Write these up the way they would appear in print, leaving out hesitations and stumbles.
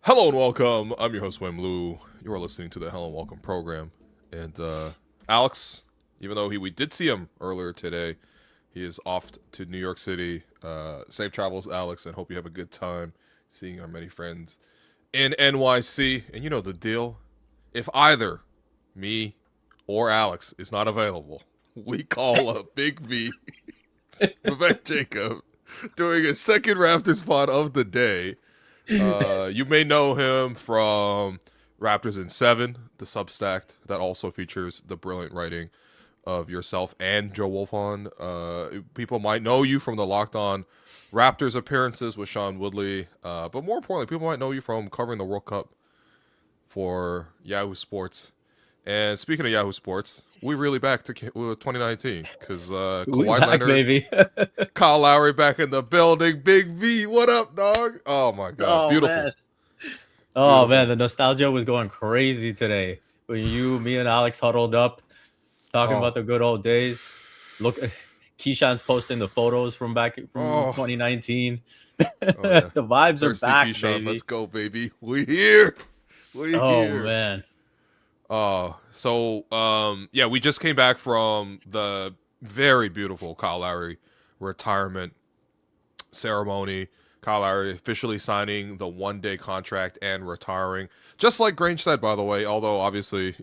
Hello and welcome. I'm your host, Lou. You are listening to the Hello and Welcome program. And Alex, even though we did see him earlier today, he is off to New York City. Safe travels, Alex, and hope you have a good time seeing our many friends in NYC. And you know the deal. If either me or Alex is not available, we call up Big V, Vivek Jacob, doing a second Raptors spot of the day. You may know him from Raptors in 7, the Substack that also features the brilliant writing of yourself and Joe Wolfon. People might know you from the Locked On Raptors appearances with Sean Woodley, but more importantly, people might know you from covering the World Cup for Yahoo Sports. And speaking of Yahoo Sports, we really back to 2019 because We Kawhi back, Leonard, baby. Kyle Lowry back in the building. Big V, what up, dog? Oh my God, Oh beautiful, man. Oh beautiful. man, the nostalgia was going crazy today. When me and Alex huddled up talking Oh, about the good old days. Look, Keyshawn's posting the photos from back from oh, 2019. oh yeah. The vibes are Thirsty back, Keyshawn, let's baby. go, baby. We here. We Oh here. man. Yeah, we just came back from the very beautiful Kyle Lowry retirement ceremony. Kyle Lowry officially signing the 1-day contract and retiring. Just like Grange said, by the way, although obviously,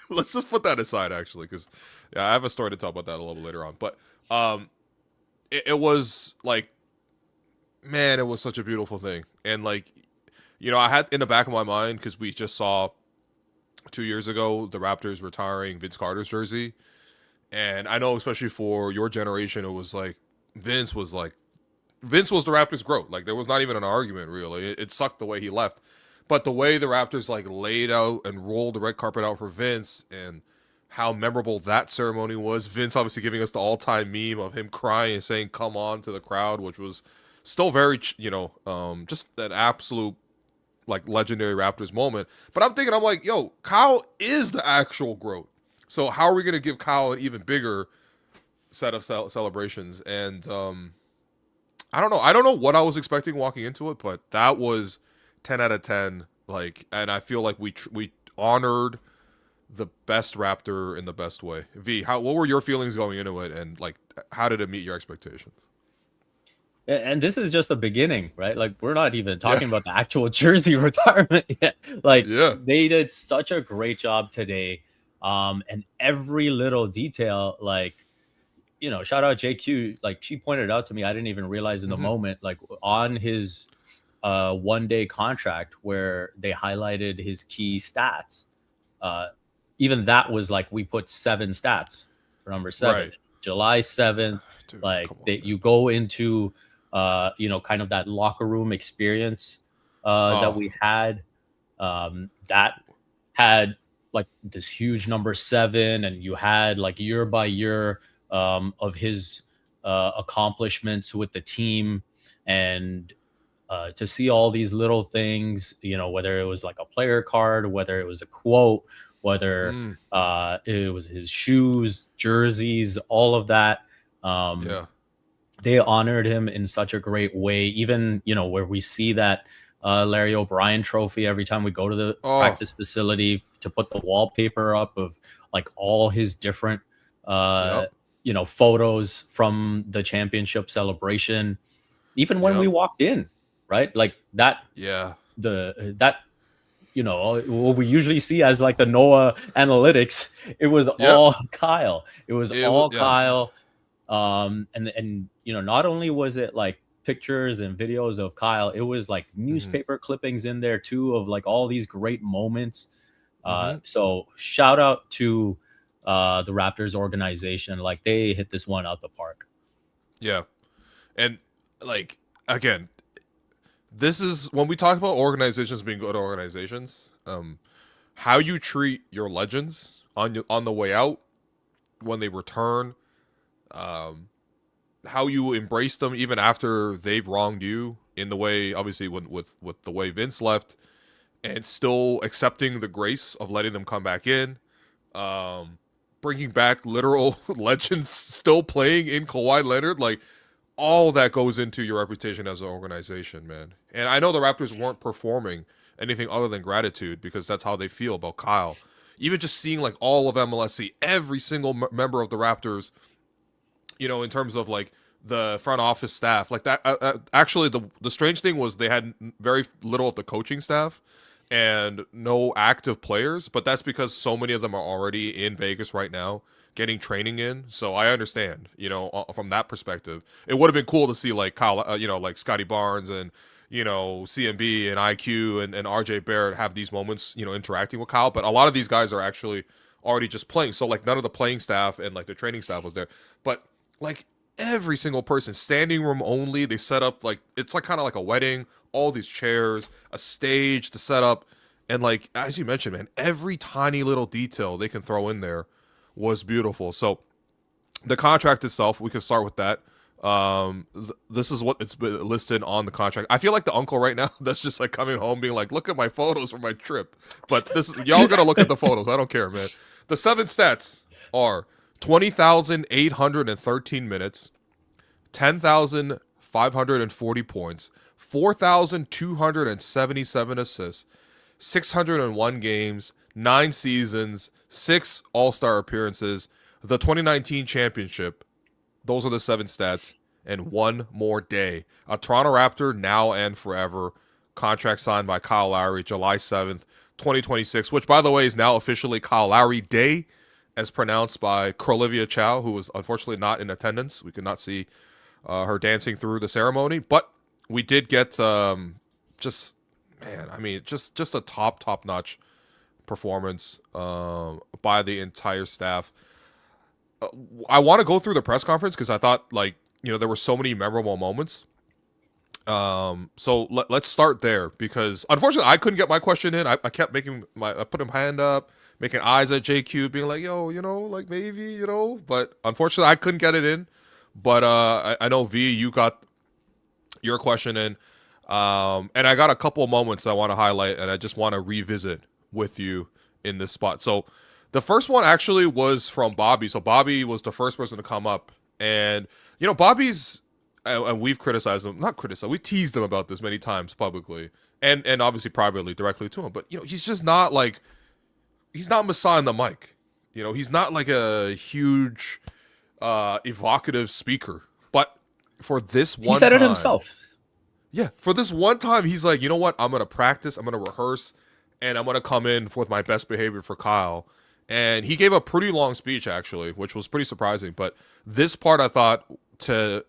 let's just put that aside actually, because I have a story to talk about that a little later on. But it was like, man, it was such a beautiful thing. And like, I had in the back of my mind, because we just saw 2 years ago the Raptors retiring Vince Carter's jersey. And I know, especially for your generation, it was like Vince was the Raptors' growth. Like, there was not even an argument, really. It sucked the way he left. But the way the Raptors, like, laid out and rolled the red carpet out for Vince and how memorable that ceremony was. Vince obviously giving us the all-time meme of him crying and saying, "Come on," to the crowd, which was still very, just an absolute, like, legendary Raptors moment. But I'm like, yo, Kyle is the actual growth. So how are we going to give Kyle an even bigger set of celebrations? And I don't know. I don't know what I was expecting walking into it, but that was 10 out of 10. Like, and I feel like we honored the best Raptor in the best way. V, what were your feelings going into it, and like, how did it meet your expectations? And this is just the beginning, right? Like, we're not even Yeah, talking about the actual jersey retirement yet. Like, yeah, they did such a great job today. And every little detail, like, shout out JQ. Like, she pointed out to me, I didn't even realize in the hmm, moment, like on his 1-day contract where they highlighted his key stats. Uh, Even that was like, we put 7 stats for number 7, right, July 7th. dude, Like, come on, that man. you go into kind of that locker room experience that Oh, we had. That had like this huge number 7, and you had like year by year of his accomplishments with the team. And to see all these little things, whether it was like a player card, whether it was a quote, whether mm, it was his shoes, jerseys, all of that. Um, yeah, they honored him in such a great way. Even, where we see that Larry O'Brien trophy every time we go to the oh, practice facility to put the wallpaper up of like all his different, uh, yep, photos from the championship celebration. Even when we yep, walked in, right? Like that, yeah, that what we usually see as like the Noah analytics, it was yep. all Kyle. It was all Yeah. Kyle. And not only was it like pictures and videos of Kyle, it was like Hmm. newspaper clippings in there too of like all these great moments. Hmm. So shout out to the Raptors organization. Like, they hit this one out the park. Yeah. And like, again, this is when we talk about organizations being good organizations. How you treat your legends on the way out, when they return, um, how you embrace them even after they've wronged you, in the way, obviously, with the way Vince left, and still accepting the grace of letting them come back in. Um, Bringing back literal legends still playing in Kawhi Leonard, like, all that goes into your reputation as an organization, man. And I know the Raptors weren't performing anything other than gratitude because that's how they feel about Kyle. Even just seeing like all of MLSC, every single member of the Raptors, in terms of like the front office staff, like that. Actually, the strange thing was they had very little of the coaching staff and no active players, but that's because so many of them are already in Vegas right now getting training in. So I understand, from that perspective. It would have been cool to see like Kyle, like Scotty Barnes and CMB and IQ and RJ Barrett have these moments, interacting with Kyle. But a lot of these guys are actually already just playing. So like none of the playing staff and like the training staff was there. But like every single person, standing room only, they set up like it's like kind of like a wedding, all these chairs, a stage to set up. And like as you mentioned, man, every tiny little detail they can throw in there was beautiful. So the contract itself, we can start with that. This is what it's been listed on the contract. I feel like the uncle right now that's just like coming home being like, look at my photos from my trip. But y'all gotta look at the photos. I don't care, man. The 7 stats are 20,813 minutes, 10,540 points, 4,277 assists, 601 games, 9 seasons, 6 All-Star appearances, the 2019 championship. Those are the 7 stats, and one more day. A Toronto Raptor now and forever. Contract signed by Kyle Lowry, July 7th, 2026, which, by the way, is now officially Kyle Lowry Day, as pronounced by Olivia Chow, who was unfortunately not in attendance. We could not see her dancing through the ceremony, but we did get just a top-notch performance by the entire staff. I want to go through the press conference because I thought there were so many memorable moments. So let's start there because unfortunately I couldn't get my question in. I kept I put him hand up, making eyes at JQ, being like, yo, like maybe, but unfortunately I couldn't get it in. But I know V, you got your question in. And I got a couple of moments I want to highlight and I just want to revisit with you in this spot. So the first one actually was from Bobby. So Bobby was the first person to come up. And, Bobby's, and we've criticized him, not criticized, we teased him about this many times publicly and obviously privately, directly to him. But, he's just not he's not Messiah on the mic. He's not like a huge, evocative speaker. But for this one time. He said it himself. Yeah, for this one time, he's like, you know what? I'm going to practice, I'm going to rehearse, and I'm going to come in with my best behavior for Kyle. And he gave a pretty long speech, actually, which was pretty surprising. But this part, I thought, to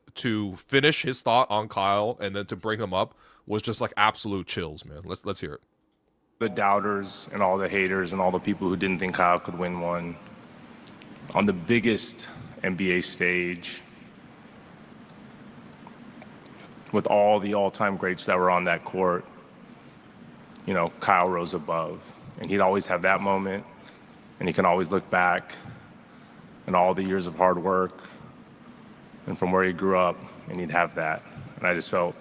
finish his thought on Kyle and then to bring him up was just like absolute chills, man. Let's hear it. The doubters and all the haters and all the people who didn't think Kyle could win one on the biggest NBA stage with all the all-time greats that were on that court, Kyle rose above. And he'd always have that moment. And he can always look back and all the years of hard work and from where he grew up, and he'd have that. And I just felt,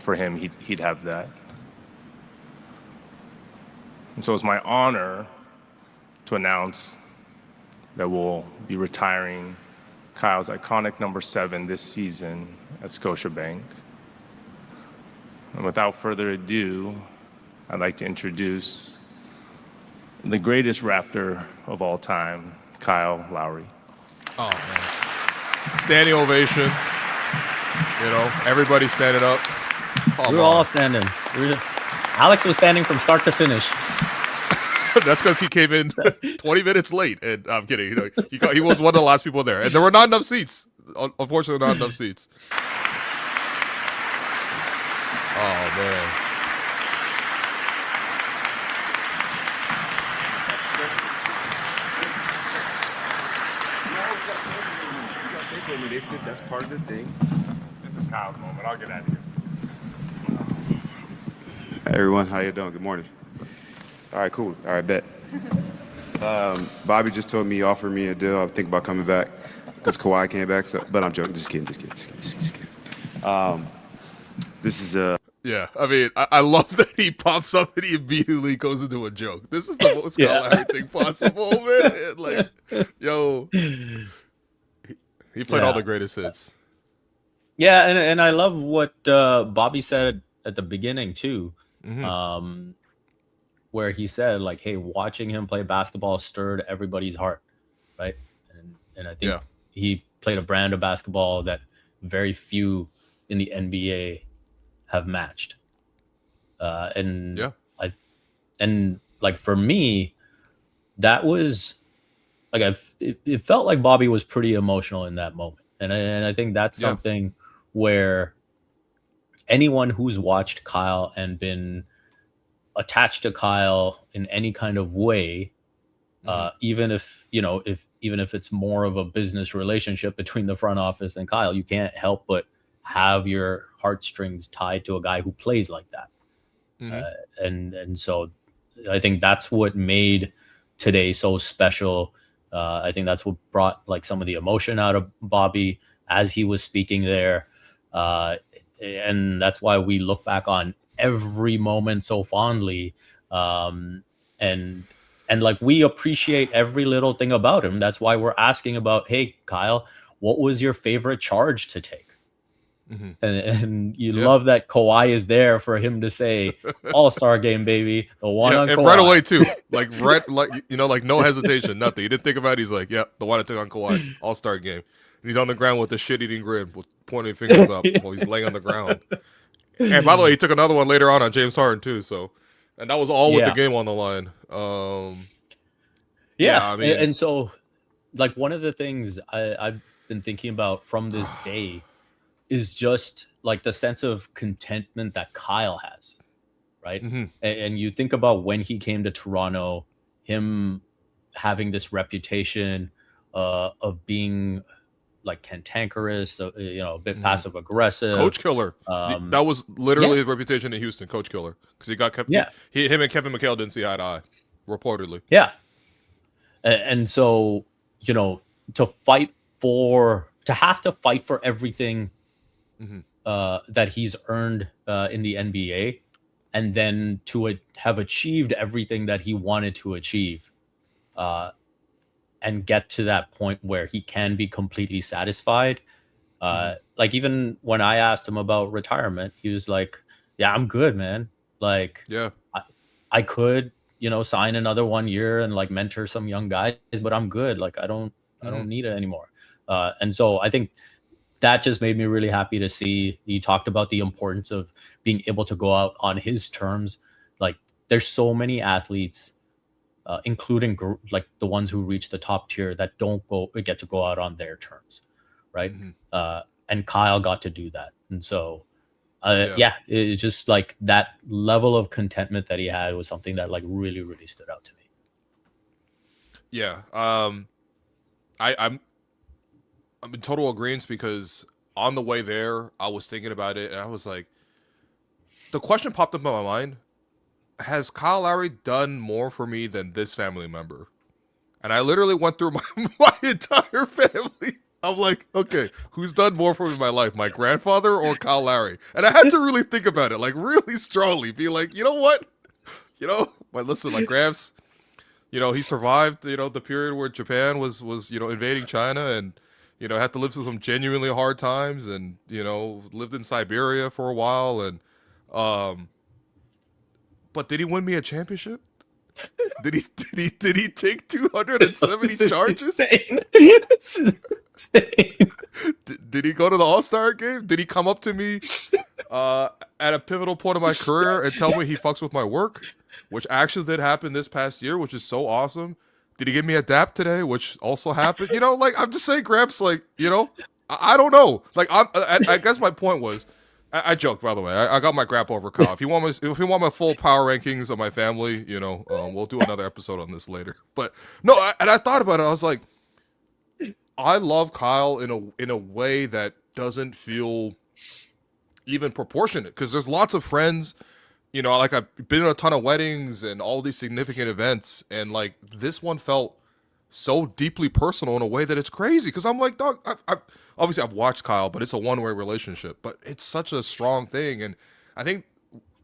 for him, he'd have that. And so it's my honor to announce that we'll be retiring Kyle's iconic number 7 this season at Scotiabank. And without further ado, I'd like to introduce the greatest Raptor of all time, Kyle Lowry. Oh, man. Standing ovation. Everybody standing up. We were all standing. Alex was standing from start to finish. That's because he came in 20 minutes late. And I'm kidding. He was one of the last people there. And there were not enough seats. Unfortunately, not enough seats. Oh, man. That's part of the thing. This is Kyle's moment. I'll get out of here. Hey everyone, how you doing? Good morning. All right, cool. All right, bet. Bobby just told me, offered me a deal. I think about coming back because Kawhi came back. But I'm joking. Just kidding. This is Yeah, I mean, I love that he pops up and he immediately goes into a joke. This is the most Kyle thing possible, man. Like, yo, he played all the greatest hits. Yeah, and I love what Bobby said at the beginning too, Hmm. um, where he said like, "Hey, watching him play basketball stirred everybody's heart," right? And I think Yeah. he played a brand of basketball that very few in the NBA have matched. And Yeah. I and like for me, that was like it felt like Bobby was pretty emotional in that moment, and I think that's Yeah. something where anyone who's watched Kyle and been attached to Kyle in any kind of way, Hmm. even if if even if it's more of a business relationship between the front office and Kyle, you can't help but have your heartstrings tied to a guy who plays like that. Hmm. Uh, and so I think that's what made today so special. I think that's what brought like some of the emotion out of Bobby as he was speaking there, uh, and that's why we look back on every moment so fondly, um, and and like we appreciate every little thing about him. That's why we're asking about, hey, Kyle, what was your favorite charge to take? Hmm. And you Yeah. love that Kawhi is there for him to say All-Star game, baby, the one Yeah, on and right Kawhi. away too, like like no hesitation, nothing. He didn't think about it. He's like, "Yeah, the one I took on Kawhi, All-Star game." And he's on the ground with the shit-eating grin, with pointing fingers up while he's laying on the ground. And by the way, he took another one later on James Harden too. So, and that was all with the Yeah, game on the line. yeah, Yeah, I and, mean, and so like one of the things I've been thinking about from this day is just like the sense of contentment that Kyle has, right? hmm, And you think about when he came to Toronto, him having this reputation of being like cantankerous, a bit hmm. passive aggressive. Coach killer. Um, That was literally yeah, his reputation in Houston, Coach killer, because he got kept. yeah, Him and Kevin McHale didn't see eye to eye, reportedly. yeah. And so, you know, to have to fight for everything Hmm. that he's earned in the NBA, and then to have achieved everything that he wanted to achieve, uh, and get to that point where he can be completely satisfied. Hmm. Like even when I asked him about retirement, he was like, "Yeah, I'm good, man. Like, Yeah. I, I could, sign another 1 year and like mentor some young guys, but I'm good. Like, I Hmm. don't need it anymore." And so I think that just made me really happy to see. He talked about the importance of being able to go out on his terms. Like, there's so many athletes, including like the ones who reach the top tier, that don't get to go out on their terms, right? Hmm. Uh, and Kyle got to do that, and so Yeah. yeah, it's just like that level of contentment that he had was something that like really, really stood out to me. Yeah. I'm I'm in total agreement because on the way there, I was thinking about it and I was like, the question popped up in my mind: has Kyle Lowry done more for me than this family member? And I literally went through my entire family. I'm like, okay, who's done more for me in my life, my grandfather or Kyle Lowry? And I had to really think about it, like really strongly, be like, you know what? Listen, my gramps, he survived, the period where Japan was invading China and, had to live through some genuinely hard times and, lived in Siberia for a while. And, um, but did he win me a championship? Did he take 270 This is charges? insane. This is insane. Did he go to the All-Star game? Did he come up to me at a pivotal point of my career and tell me he fucks with my work, which actually did happen this past year, which is so awesome? Did he give me a dap today, which also happened? Like I'm just saying, Gramps, like I don't know. Like I guess my point was, I joke, by the way. I got my grandpa over Kyle. If you want my full power rankings of my family, we'll do another episode on this later. But no, I thought about it. I was like, I love Kyle in a way that doesn't feel even proportionate because there's lots of friends. Like I've been in a ton of weddings and all these significant events, and like this one felt so deeply personal in a way that it's crazy. Because I'm like, dog, I've watched Kyle, but it's a one-way relationship. But it's such a strong thing, and I think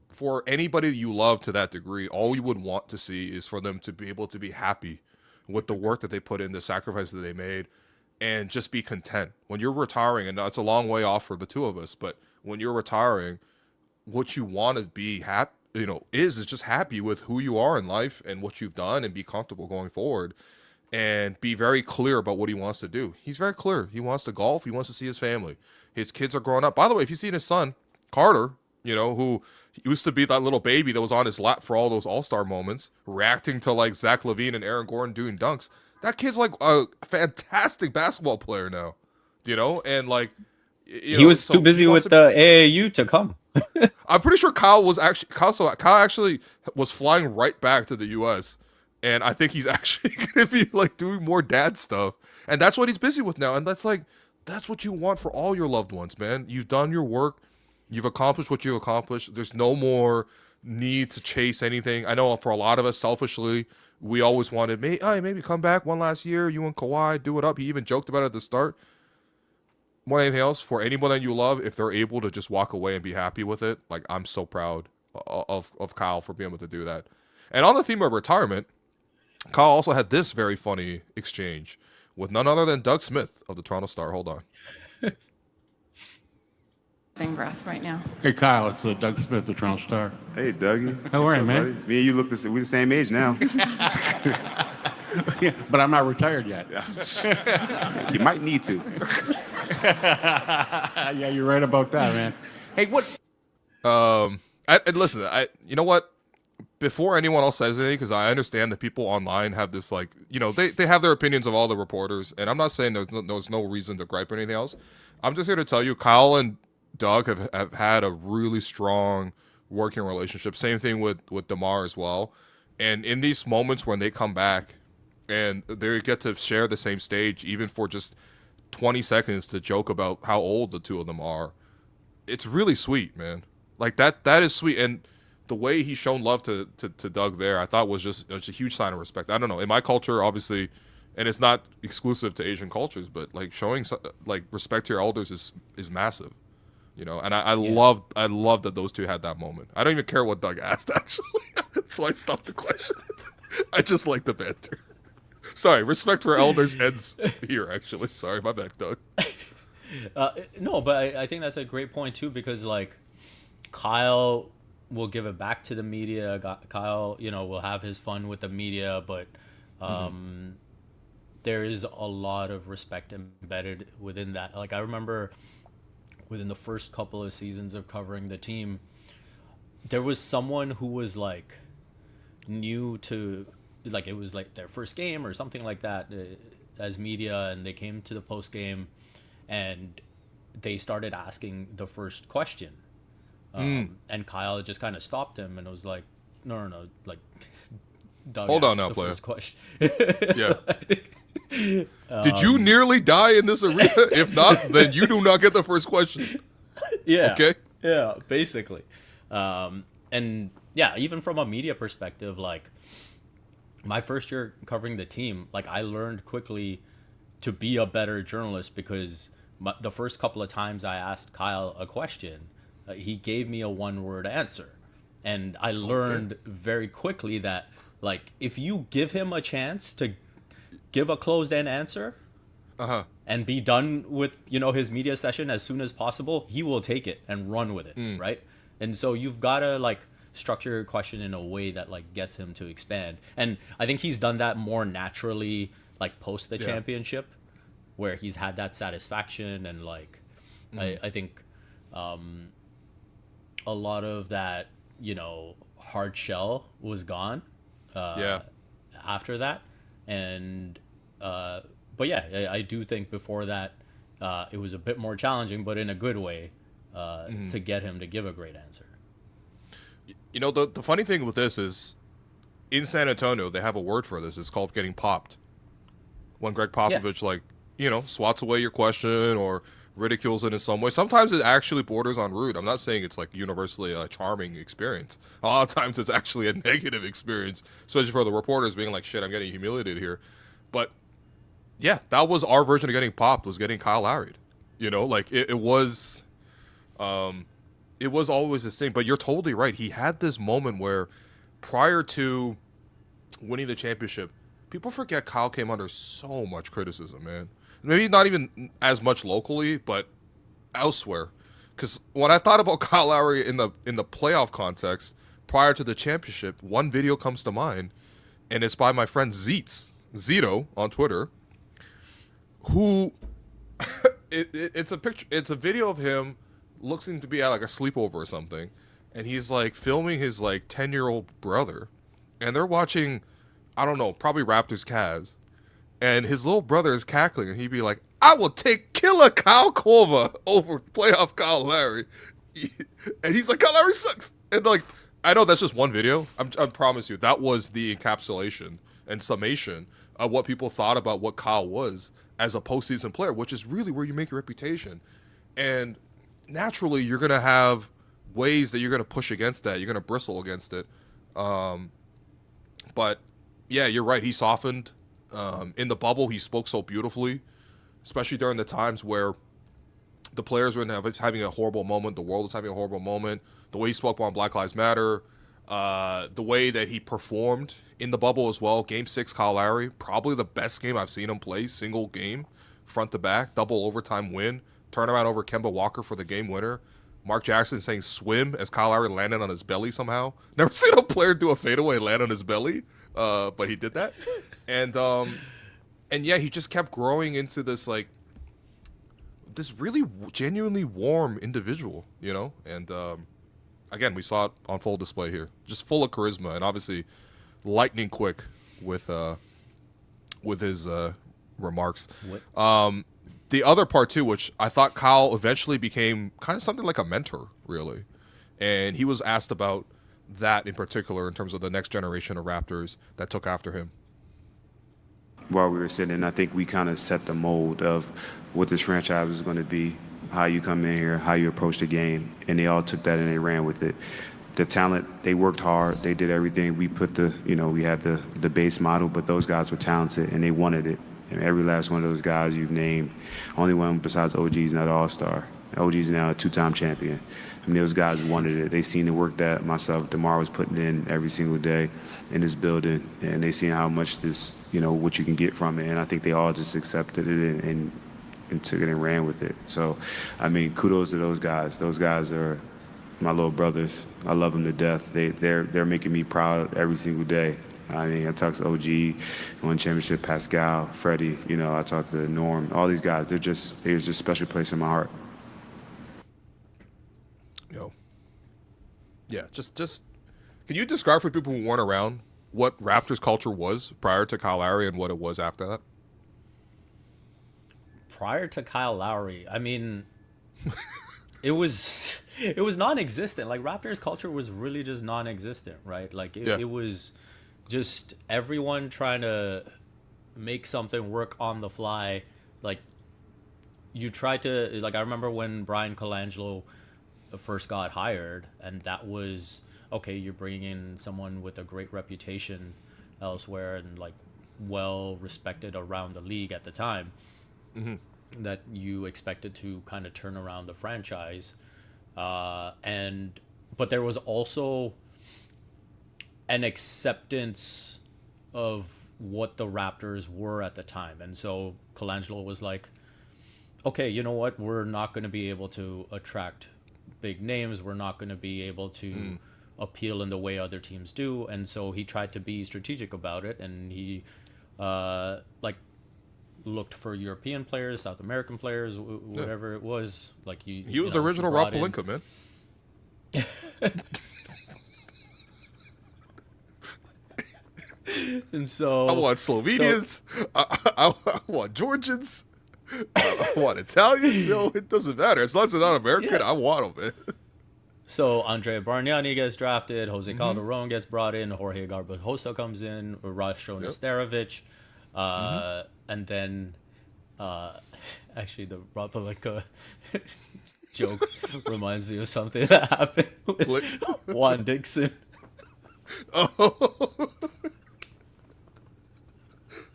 for anybody that you love to that degree, all you would want to see is for them to be able to be happy with the work that they put in, the sacrifices that they made, and just be content. When you're retiring, and it's a long way off for the two of us, but when you're retiring, what you want to be happy, is just happy with who you are in life and what you've done, and be comfortable going forward, and be very clear about what he wants to do. He's very clear. He wants to golf. He wants to see his family. His kids are growing up. By the way, if you've seen his son, Carter, who used to be that little baby that was on his lap for all those all-star moments, reacting to like Zach LaVine and Aaron Gordon doing dunks. That kid's like a fantastic basketball player now, and like, he was too busy with the AAU to come. I'm pretty sure Kyle actually was flying right back to the U.S. And I think he's actually going to be like doing more dad stuff. And that's what he's busy with now. And that's what you want for all your loved ones, man. You've done your work. You've accomplished what you've accomplished. There's no more need to chase anything. I know for a lot of us, selfishly, we always wanted, maybe come back one last year. You and Kawhi, do it up. He even joked about it at the start. More than anything else, for anyone that you love, if they're able to just walk away and be happy with it, like, I'm so proud of Kyle for being able to do that. And on the theme of retirement, Kyle also had this very funny exchange with none other than Doug Smith of the Toronto Star. Hold on. Same breath right now. Hey, Kyle, it's Doug Smith, the Toronto Star. Hey, Dougie. How are you, man? Buddy? Me and you look we're the same age now. Yeah, but I'm not retired yet. You might need to. Yeah, you're right about that, man. Hey, what? Listen, you know what? Before anyone else says anything, because I understand that people online have this, like, they have their opinions of all the reporters, and I'm not saying there's no reason to gripe or anything else. I'm just here to tell you, Kyle and Doug have had a really strong working relationship. Same thing with DeMar as well. And in these moments when they come back and they get to share the same stage, even for just 20 seconds to joke about how old the two of them are, it's really sweet, man. Like, that is sweet. And the way he's shown love to Doug there, I thought was just a huge sign of respect. I don't know. In my culture, obviously, and it's not exclusive to Asian cultures, but like showing like respect to your elders is massive. And I love that those two had that moment. I don't even care what Doug asked, actually. So I stopped the question. I just like the banter. Sorry, respect for elders ends here, actually. Sorry, my bad, Doug. No, but I think that's a great point, too, because, like, Kyle will give it back to the media. Kyle, will have his fun with the media, but there is a lot of respect embedded within that. Like, I remember within the first couple of seasons of covering the team, there was someone who was like new to, like, it was like their first game or something like that as media, and they came to the post game and they started asking the first question. And Kyle just kind of stopped him and was like, no, like, Doug, hold on now, the player. first question. Yeah. Did you nearly die in this arena? If not, then you do not get the first question. Yeah. Okay. Yeah, basically. And yeah, even from a media perspective, like, my first year covering the team, like, I learned quickly to be a better journalist because the first couple of times I asked Kyle a question, he gave me a one-word answer. And I learned very quickly that, like, if you give him a chance to give a closed-end answer and be done with, his media session as soon as possible, he will take it and run with it, right? And so you've got to, like, structure your question in a way that, like, gets him to expand. And I think he's done that more naturally, like, post the championship, where he's had that satisfaction and, like, I think a lot of that, hard shell was gone after that. And but yeah, I do think before that it was a bit more challenging, but in a good way, to get him to give a great answer. The funny thing with this is, in San Antonio, they have a word for this. It's called getting popped. When Greg Popovich, swats away your question or ridicules it in some way. Sometimes it actually borders on rude. I'm not saying it's, like, universally a charming experience. A lot of times it's actually a negative experience, especially for the reporters being like, shit, I'm getting humiliated here. But, yeah, that was our version of getting popped, was getting Kyle Lowry. Like, it was always this thing. But you're totally right. He had this moment where, prior to winning the championship, people forget Kyle came under so much criticism, man. maybe not even as much locally, but elsewhere. Because when I thought about Kyle Lowry in the playoff context prior to the championship, one video comes to mind, and it's by my friend Zito on Twitter, who it's a picture, it's a video of him looking to be at like a sleepover or something, and he's like filming his like 10-year-old brother, and they're watching, I don't know, probably Raptors Cavs, and his little brother is cackling, and he'd be like, "I will take killer Kyle Korver over playoff Kyle Lowry," and he's like, "Kyle Lowry sucks," and like, I know that's just one video. I promise you that was the encapsulation and summation of what people thought about what Kyle was as a postseason player, which is really where you make your reputation. And naturally, you're going to have ways that you're going to push against that. You're going to bristle against it. But, yeah, you're right. He softened. In the bubble, he spoke so beautifully, especially during the times where the players were having a horrible moment. The world was having a horrible moment. The way he spoke on Black Lives Matter, the way that he performed in the bubble as well. Game 6, Kyle Lowry, probably the best game I've seen him play, single game, front to back, double overtime win, turnaround over Kemba Walker for the game winner. Mark Jackson saying swim as Kyle Lowry landed on his belly somehow. Never seen a player do a fadeaway land on his belly, but he did that. And yeah, he just kept growing into this like this really genuinely warm individual, you know? And again, we saw it on full display here. Just full of charisma and obviously lightning quick with his remarks. The other part too, which I thought Kyle eventually became kind of something like a mentor, really. And he was asked about that in particular in terms of the next generation of Raptors that took after him. While we were sitting, I think we kind of set the mold of what this franchise was going to be, how you come in here, how you approach the game, and they all took that and they ran with it. The talent, they worked hard, they did everything. We put we had the base model, but those guys were talented and they wanted it. And every last one of those guys you've named, only one besides OG's not an all-star. OG's now a two-time champion. I mean, those guys wanted it. They seen the work that myself, DeMar was putting in every single day in this building, and they seen how much this, what you can get from it. And I think they all just accepted it and took it and ran with it. So, I mean, kudos to those guys. Those guys are my little brothers. I love them to death. They're making me proud every single day. I mean, I talk to OG, won championship, Pascal, Freddie. I talk to Norm. All these guys. There's just a special place in my heart. Yeah, just can you describe for people who weren't around what Raptors culture was prior to Kyle Lowry and what it was after that? Prior to Kyle Lowry, I mean, it was non-existent. Like, Raptors culture was really just non-existent, right? Like it was just everyone trying to make something work on the fly. Like, you tried to, like, I remember when Brian Colangelo first got hired, and that was, okay, you're bringing in someone with a great reputation elsewhere and like well respected around the league at the time, that you expected to kind of turn around the franchise, but there was also an acceptance of what the Raptors were at the time. And so Colangelo was like, okay, you know what, we're not going to be able to attract big names, we're not going to be able to appeal in the way other teams do. And so he tried to be strategic about it, and he looked for European players, South American players, whatever it was. Like, he was the original Rob Pelinka, man. And so I want Slovenians, I want Georgians, I want Italians. So it doesn't matter as long as it's not American. I want them, man. So Andrea Bargnani gets drafted, Jose Calderon gets brought in, Jorge Garbajosa comes in, Rashko Nesterovic, and then actually the Rob Pelinka joke reminds me of something that happened with Juan Dixon. Oh.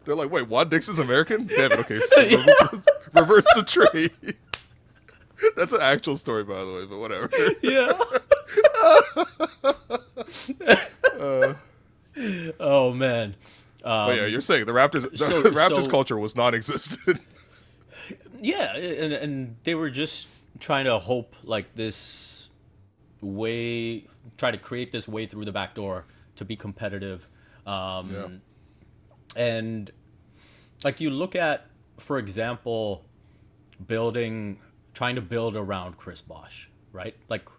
They're like, wait, Juan Dixon's American? Damn it, okay. So reverse the trade. That's an actual story, by the way, but whatever. Yeah. Oh, man. But yeah, you're saying the Raptors culture was non-existent. Yeah, and they were just trying to hope like this way, try to create this way through the back door to be competitive. Yeah. And like you look at, for example, trying to build around Chris Bosh, right? Like,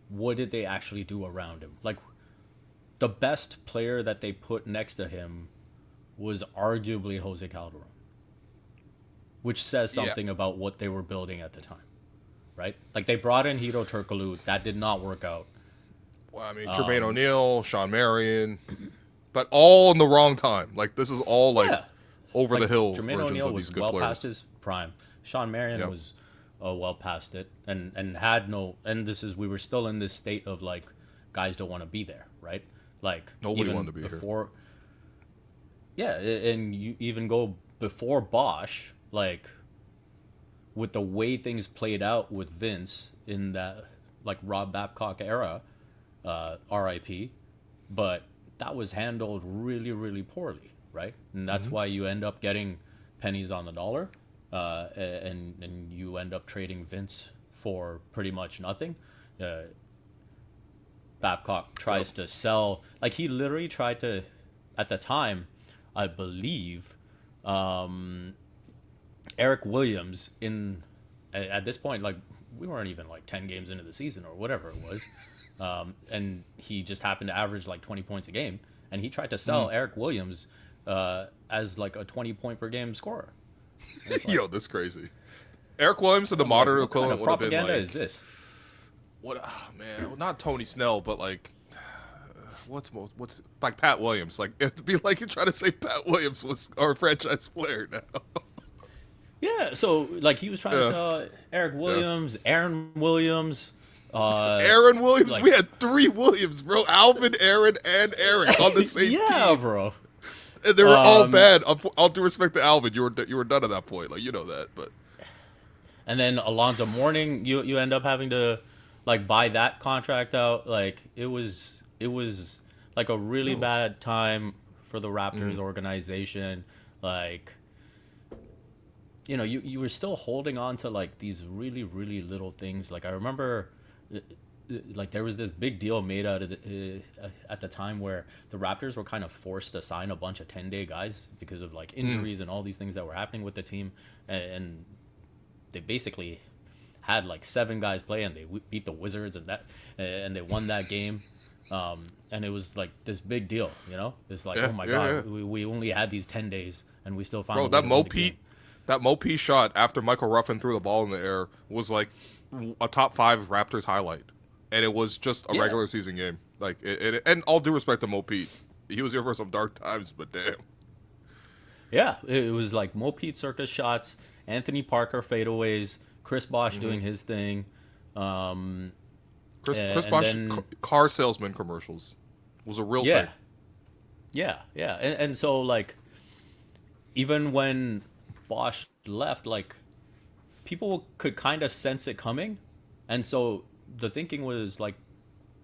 what did they actually do around him? Like, the best player that they put next to him was arguably Jose Calderon, which says Yeah. something about what they were building at the time, right? Like, they brought in Hito Turkoglu. That did not work out. Well, I mean, Jermaine O'Neal, Sean Marion, but all in the wrong time. Like, this is all like Yeah. over the Like, hill Jermaine versions O'Neal of was these good well players. past his prime. Sean Marion Yep. was well past it, and had no. And we were still in this state of like, guys don't want to be there, right? Like Nobody even wanted to be here. before. Yeah, and you even go before Bosch, like with the way things played out with Vince in that like Rob Babcock era, R.I.P. But that was handled really, really poorly, right? And that's why you end up getting pennies on the dollar, and you end up trading Vince for pretty much nothing. Babcock tries to sell, like he literally tried to, at the time, I believe, Eric Williams at this point, like we weren't even like 10 games into the season or whatever it was. And he just happened to average like 20 points a game, and he tried to sell Eric Williams as like a 20-point per game scorer. Yo, this crazy. Eric Williams and the modern What kind equivalent of would have been propaganda like is this? what? Oh, man, well, not Tony Snell, but like what's like Pat Williams? Like it'd be like you're trying to say Pat Williams was our franchise player now. Yeah, so like he was trying Yeah. to sell Eric Williams, Aaron Williams. Aaron Williams, like- we had 3 Williams, bro. Alvin, Aaron, and Eric on the same yeah, team. bro. And they were all bad. All due respect to Alvin, you were done at that point. Like you know that, but And then Alonzo Mourning, you end up having to like buy that contract out. Like it was like a really bad time for the Raptors organization. Like you were still holding on to like these really, really little things. Like I remember like there was this big deal made out of at the time where the Raptors were kind of forced to sign a bunch of 10-day guys because of like injuries and all these things that were happening with the team, and they basically had like 7 guys play, and they beat the Wizards and they won that game. And it was like this big deal, it's like, Yeah, oh my yeah, god, yeah. we only had these 10 days and we still found bro, a way that to Mo win the game. Pete, that Mo Pete shot after Michael Ruffin threw the ball in the air was like a top 5 Raptors highlight, and it was just a Yeah. regular season game. Like and all due respect to Mo Pete, he was here for some dark times, but damn. Yeah, it was like Mo Pete circus shots, Anthony Parker fadeaways, Chris Bosh doing his thing. Chris and Bosh then- car salesman commercials was a real Yeah. thing. Yeah. And so like even when Bosch left, like people could kind of sense it coming. And so the thinking was like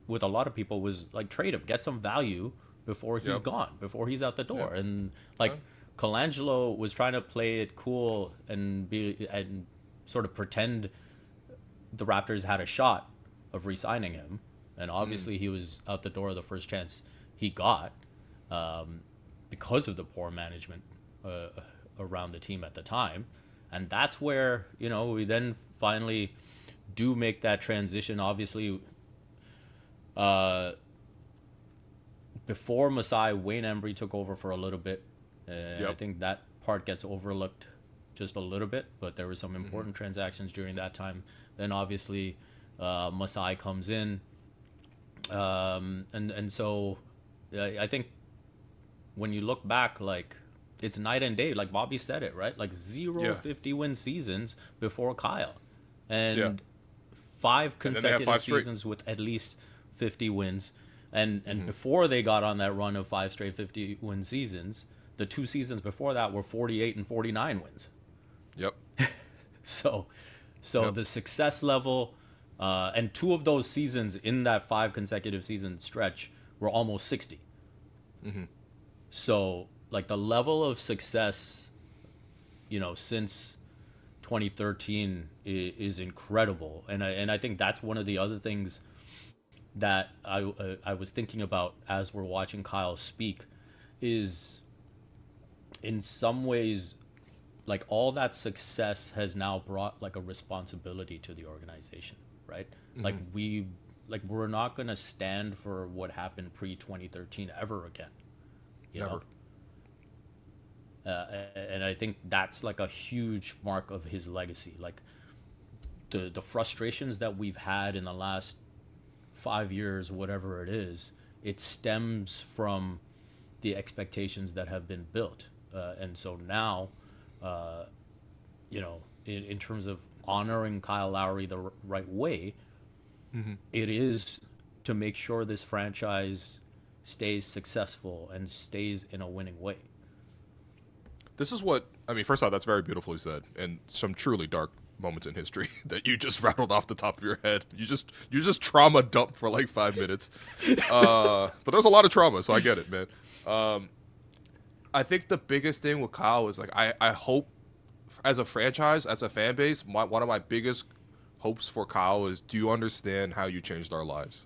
with a lot of people was like trade him, get some value before he's Yep. gone, before he's out the door. Yeah. And like Colangelo was trying to play it cool and sort of pretend the Raptors had a shot of re-signing him, and obviously he was out the door the first chance he got, because of the poor management around the team at the time. And that's where we then finally do make that transition. Obviously, before Masai, Wayne Embry took over for a little bit. I think that part gets overlooked just a little bit, but there were some important transactions during that time. Then obviously Masai comes in, and so I think when you look back, like it's night and day. Like Bobby said it, right? Like 0 50-win seasons before Kyle, and 5 And then they had consecutive 5 straight. seasons with at least 50 wins. And before they got on that run of 5 straight 50-win seasons, the 2 seasons before that were 48 and 49 wins. Yep. So Yep. the success level, and 2 of those seasons in that 5 consecutive season stretch were almost 60. So like the level of success, since 2013 is incredible, and I think that's one of the other things that I was thinking about as we're watching Kyle speak is, in some ways, like, all that success has now brought like a responsibility to the organization, right? Like we're not going to stand for what happened pre 2013 ever again, you Never. know. And I think that's like a huge mark of his legacy. Like the frustrations that we've had in the last 5 years, whatever it is, it stems from the expectations that have been built. And so now, you know, in terms of honoring Kyle Lowry the right way, it is to make sure this franchise stays successful and stays in a winning way. This is what I mean. First off, that's very beautifully said, and some truly dark moments in history that you just rattled off the top of your head. You just trauma dumped for like 5 minutes, but there's a lot of trauma, so I get it, man. I think the biggest thing with Kyle is like I hope, as a franchise, as a fan base, one of my biggest hopes for Kyle is, do you understand how you changed our lives?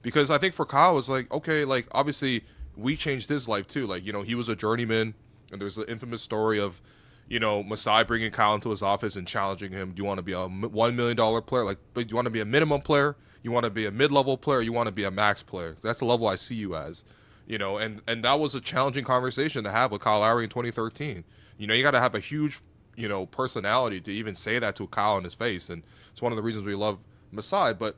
Because I think for Kyle it's like, okay, like obviously we changed his life too. Like, you know, he was a journeyman. And there's the infamous story of, you know, Masai bringing Kyle into his office and challenging him. Do you want to be a $1 million player? Like, do you want to be a minimum player? You want to be a mid-level player? You want to be a max player? That's the level I see you as, you know. And that was a challenging conversation to have with Kyle Lowry in 2013. You know, you got to have a huge, you know, personality to even say that to Kyle in his face. And it's one of the reasons we love Masai. But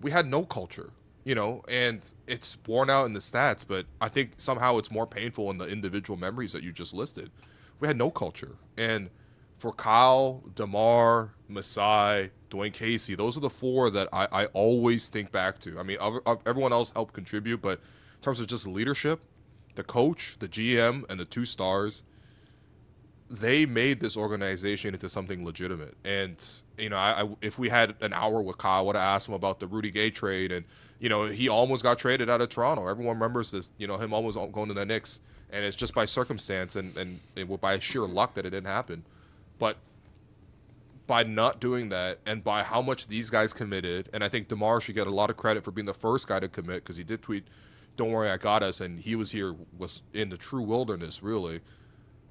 we had no culture. You know, and it's borne out in the stats, but I think somehow it's more painful in the individual memories that you just listed. We had no culture. And for Kyle, DeMar, Masai, Dwayne Casey, those are the four that I always think back to. I mean, everyone else helped contribute, but in terms of just leadership, the coach, the GM, and the 2 stars, they made this organization into something legitimate. And, you know, if we had an hour with Kyle, I would have asked him about the Rudy Gay trade. And, you know, he almost got traded out of Toronto. Everyone remembers this, you know, him almost going to the Knicks. And it's just by circumstance and by sheer luck that it didn't happen. But by not doing that and by how much these guys committed, and I think DeMar should get a lot of credit for being the first guy to commit, because he did tweet, "Don't worry, I got us." And he was in the true wilderness, really.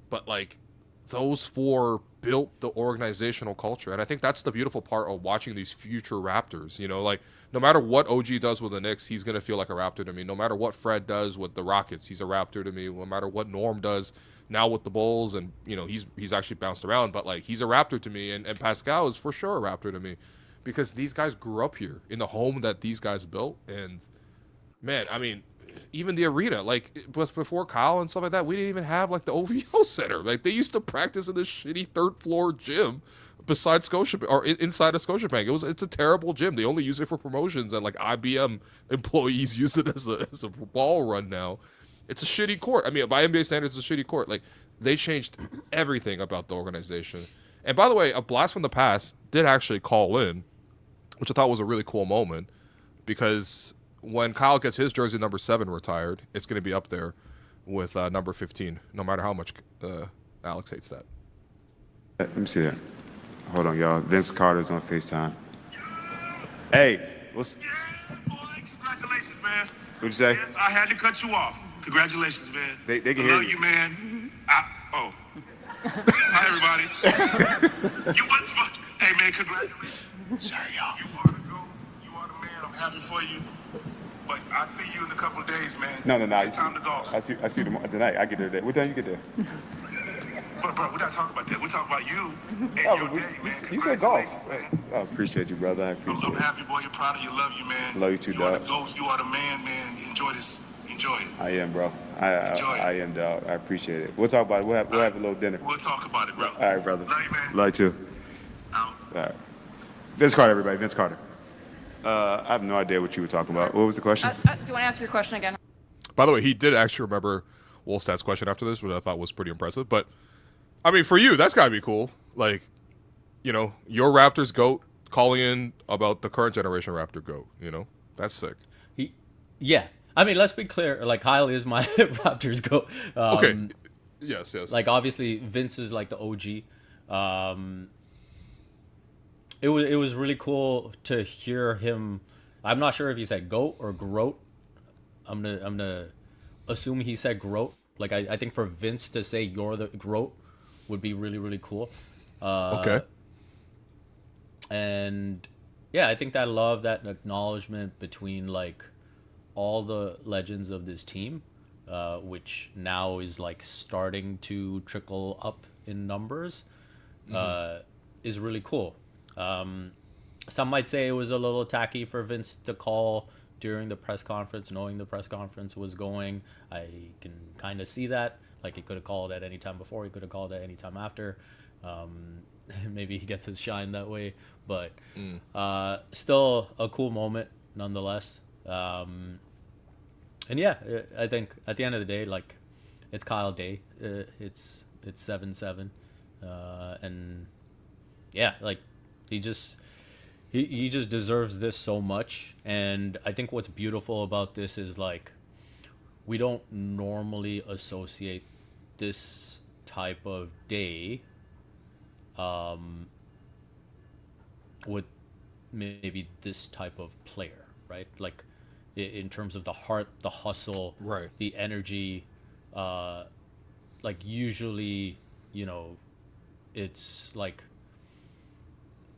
But, like, those four built the organizational culture. And I think that's the beautiful part of watching these future Raptors. You know, like, no matter what OG does with the Knicks, he's going to feel like a Raptor to me. No matter what Fred does with the Rockets, he's a Raptor to me. No matter what Norm does now with the Bulls, and, you know, he's actually bounced around, but, like, he's a Raptor to me. And Pascal is for sure a Raptor to me, because these guys grew up here in the home that these guys built. And, man, I mean, even the arena, like, it was before Kyle and stuff like that, we didn't even have, like, the OVO Center. Like, they used to practice in this shitty 3rd floor gym beside Scotiabank, or inside of Scotiabank. It's a terrible gym. They only use it for promotions, and, like, IBM employees use it as a ball run now. It's a shitty court. I mean, by NBA standards, it's a shitty court. Like, they changed everything about the organization. And by the way, a blast from the past did actually call in, which I thought was a really cool moment, because when Kyle gets his jersey number 7 retired, it's going to be up there with number 15, no matter how much Alex hates that. Let me see that. Hold on, y'all. Vince Carter's on FaceTime. Hey, what's... Congratulations, man. What'd you say? Yes, I had to cut you off. Congratulations, man. They can I hear love you. you, man. Hi, everybody. You want some? Hey, man, congratulations. Sorry, y'all. You are the GOAT. You are the man. I'm happy for you. But I'll see you in a couple of days, man. No. It's time to golf. I see you tomorrow, tonight. I get there today. What time you get there? But, bro, we're not talking about that. We're talking about you and Oh, your but day, man. you said golf. Congratulations, man. I appreciate you, brother. I I'm appreciate it. happy, boy. You're proud of you. Love you, man. Love you too, You are dog. the GOAT. You are the man, man. Enjoy this. Enjoy it. I am, bro. Enjoy it. I am, dog. I appreciate it. We'll talk about it. We'll have a little dinner. We'll talk about it, bro. All right, brother. Love you, man. Love you too. Out. All right. Vince Carter, everybody. Vince Carter. I have no idea what you were talking about. What was the question? Do you want to ask your question again? By the way, he did actually remember Wolstad's question after this, which I thought was pretty impressive. But, I mean, for you, that's got to be cool. Like, you know, your Raptors GOAT calling in about the current generation Raptor GOAT, you know? That's sick. Yeah. I mean, let's be clear. Like, Kyle is my Raptors GOAT. Okay. Yes. Like, obviously, Vince is like the OG. it was really cool to hear him. I'm not sure if he said goat or groat. I'm gonna assume he said groat. Like I think for Vince to say you're the groat would be really really cool. Okay. And yeah, I think that love, that acknowledgement between like all the legends of this team, which now is like starting to trickle up in numbers, is really cool. Some might say it was a little tacky for Vince to call during the press conference, knowing the press conference was going. I can kind of see that. Like, he could have called at any time before, he could have called at any time after. Maybe he gets his shine that way, but still a cool moment nonetheless. And yeah, I think at the end of the day, like, it's Kyle Day. It's 7-7, and yeah, like he just deserves this so much. And I think what's beautiful about this is like we don't normally associate this type of day with maybe this type of player, right? Like in terms of the heart, the hustle, Right. the energy. Like usually, you know, it's like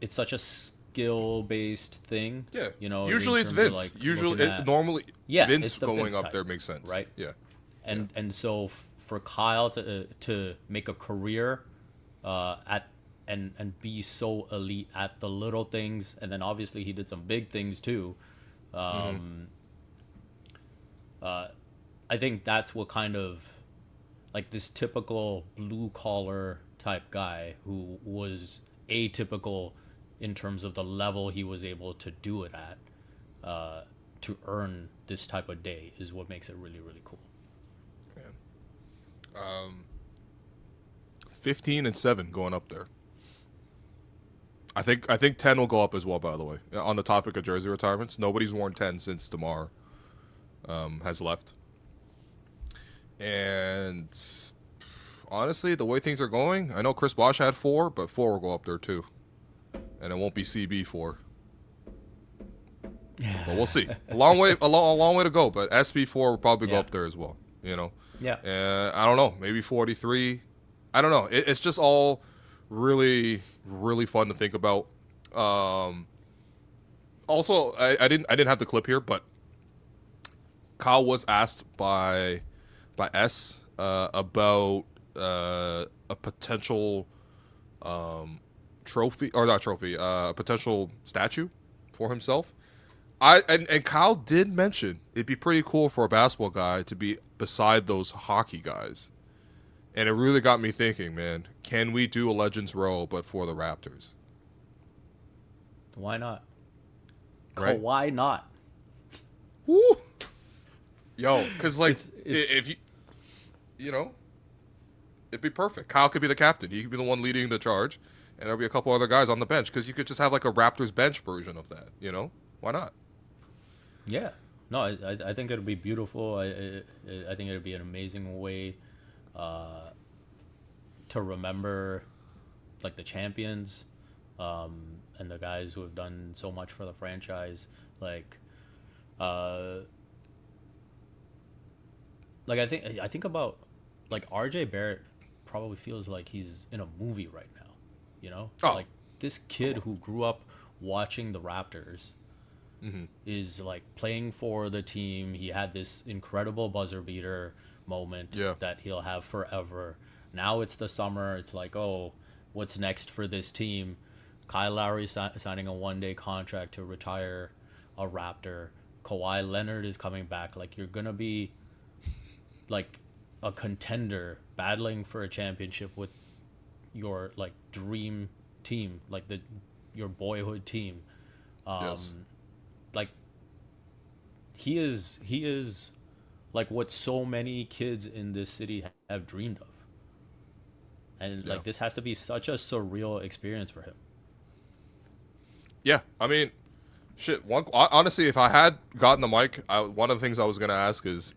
it's such a skill-based thing. Yeah. You know, usually in it's terms of, Vince. like, Usually, looking at- normally, Yeah, Vince it's the going Vince up type, there makes sense, right? Yeah. And so for Kyle to make a career at and be so elite at the little things, and then obviously he did some big things too. I think that's what kind of like this typical blue collar type guy who was atypical in terms of the level he was able to do it at, to earn this type of day is what makes it really really cool. 15-7 going up there. I think 10 will go up as well. By the way, on the topic of jersey retirements, nobody's worn 10 since DeMar has left. And honestly, the way things are going, I know Chris Bosh had 4, but 4 will go up there too, and it won't be CB4. But we'll see. A long way to go. But SB4 will probably go up there as well. You know. Yeah. I don't know. Maybe 43. I don't know. It's just all really, really fun to think about. Also, I didn't have the clip here, but Kyle was asked by S about a potential trophy, or not trophy, a potential statue for himself. And Kyle did mention it'd be pretty cool for a basketball guy to be beside those hockey guys. And it really got me thinking, man, can we do a Legends Row but for the Raptors? Why not? Right? Why not? Woo! Yo, because like It's- if you know, it'd be perfect. Kyle could be the captain. He could be the one leading the charge, and there'll be a couple other guys on the bench because you could just have like a Raptors bench version of that. You know, why not? Yeah. No, I think it'd be beautiful. I think it'd be an amazing way to remember like the champions, and the guys who have done so much for the franchise. Like I think about like RJ Barrett probably feels like he's in a movie right now, you know? Oh. Like this kid who grew up watching the Raptors is like playing for the team. He had this incredible buzzer beater moment that he'll have forever. Now it's the summer. It's like, oh, what's next for this team? Kyle Lowry signing a 1-day contract to retire a Raptor. Kawhi Leonard is coming back. Like, you're going to be like a contender battling for a championship with your like dream team, like your boyhood team. Yes. Like he is like what so many kids in this city have dreamed of. And like this has to be such a surreal experience for him. Yeah, I mean, shit. Honestly, if I had gotten the mic, one of the things I was gonna ask is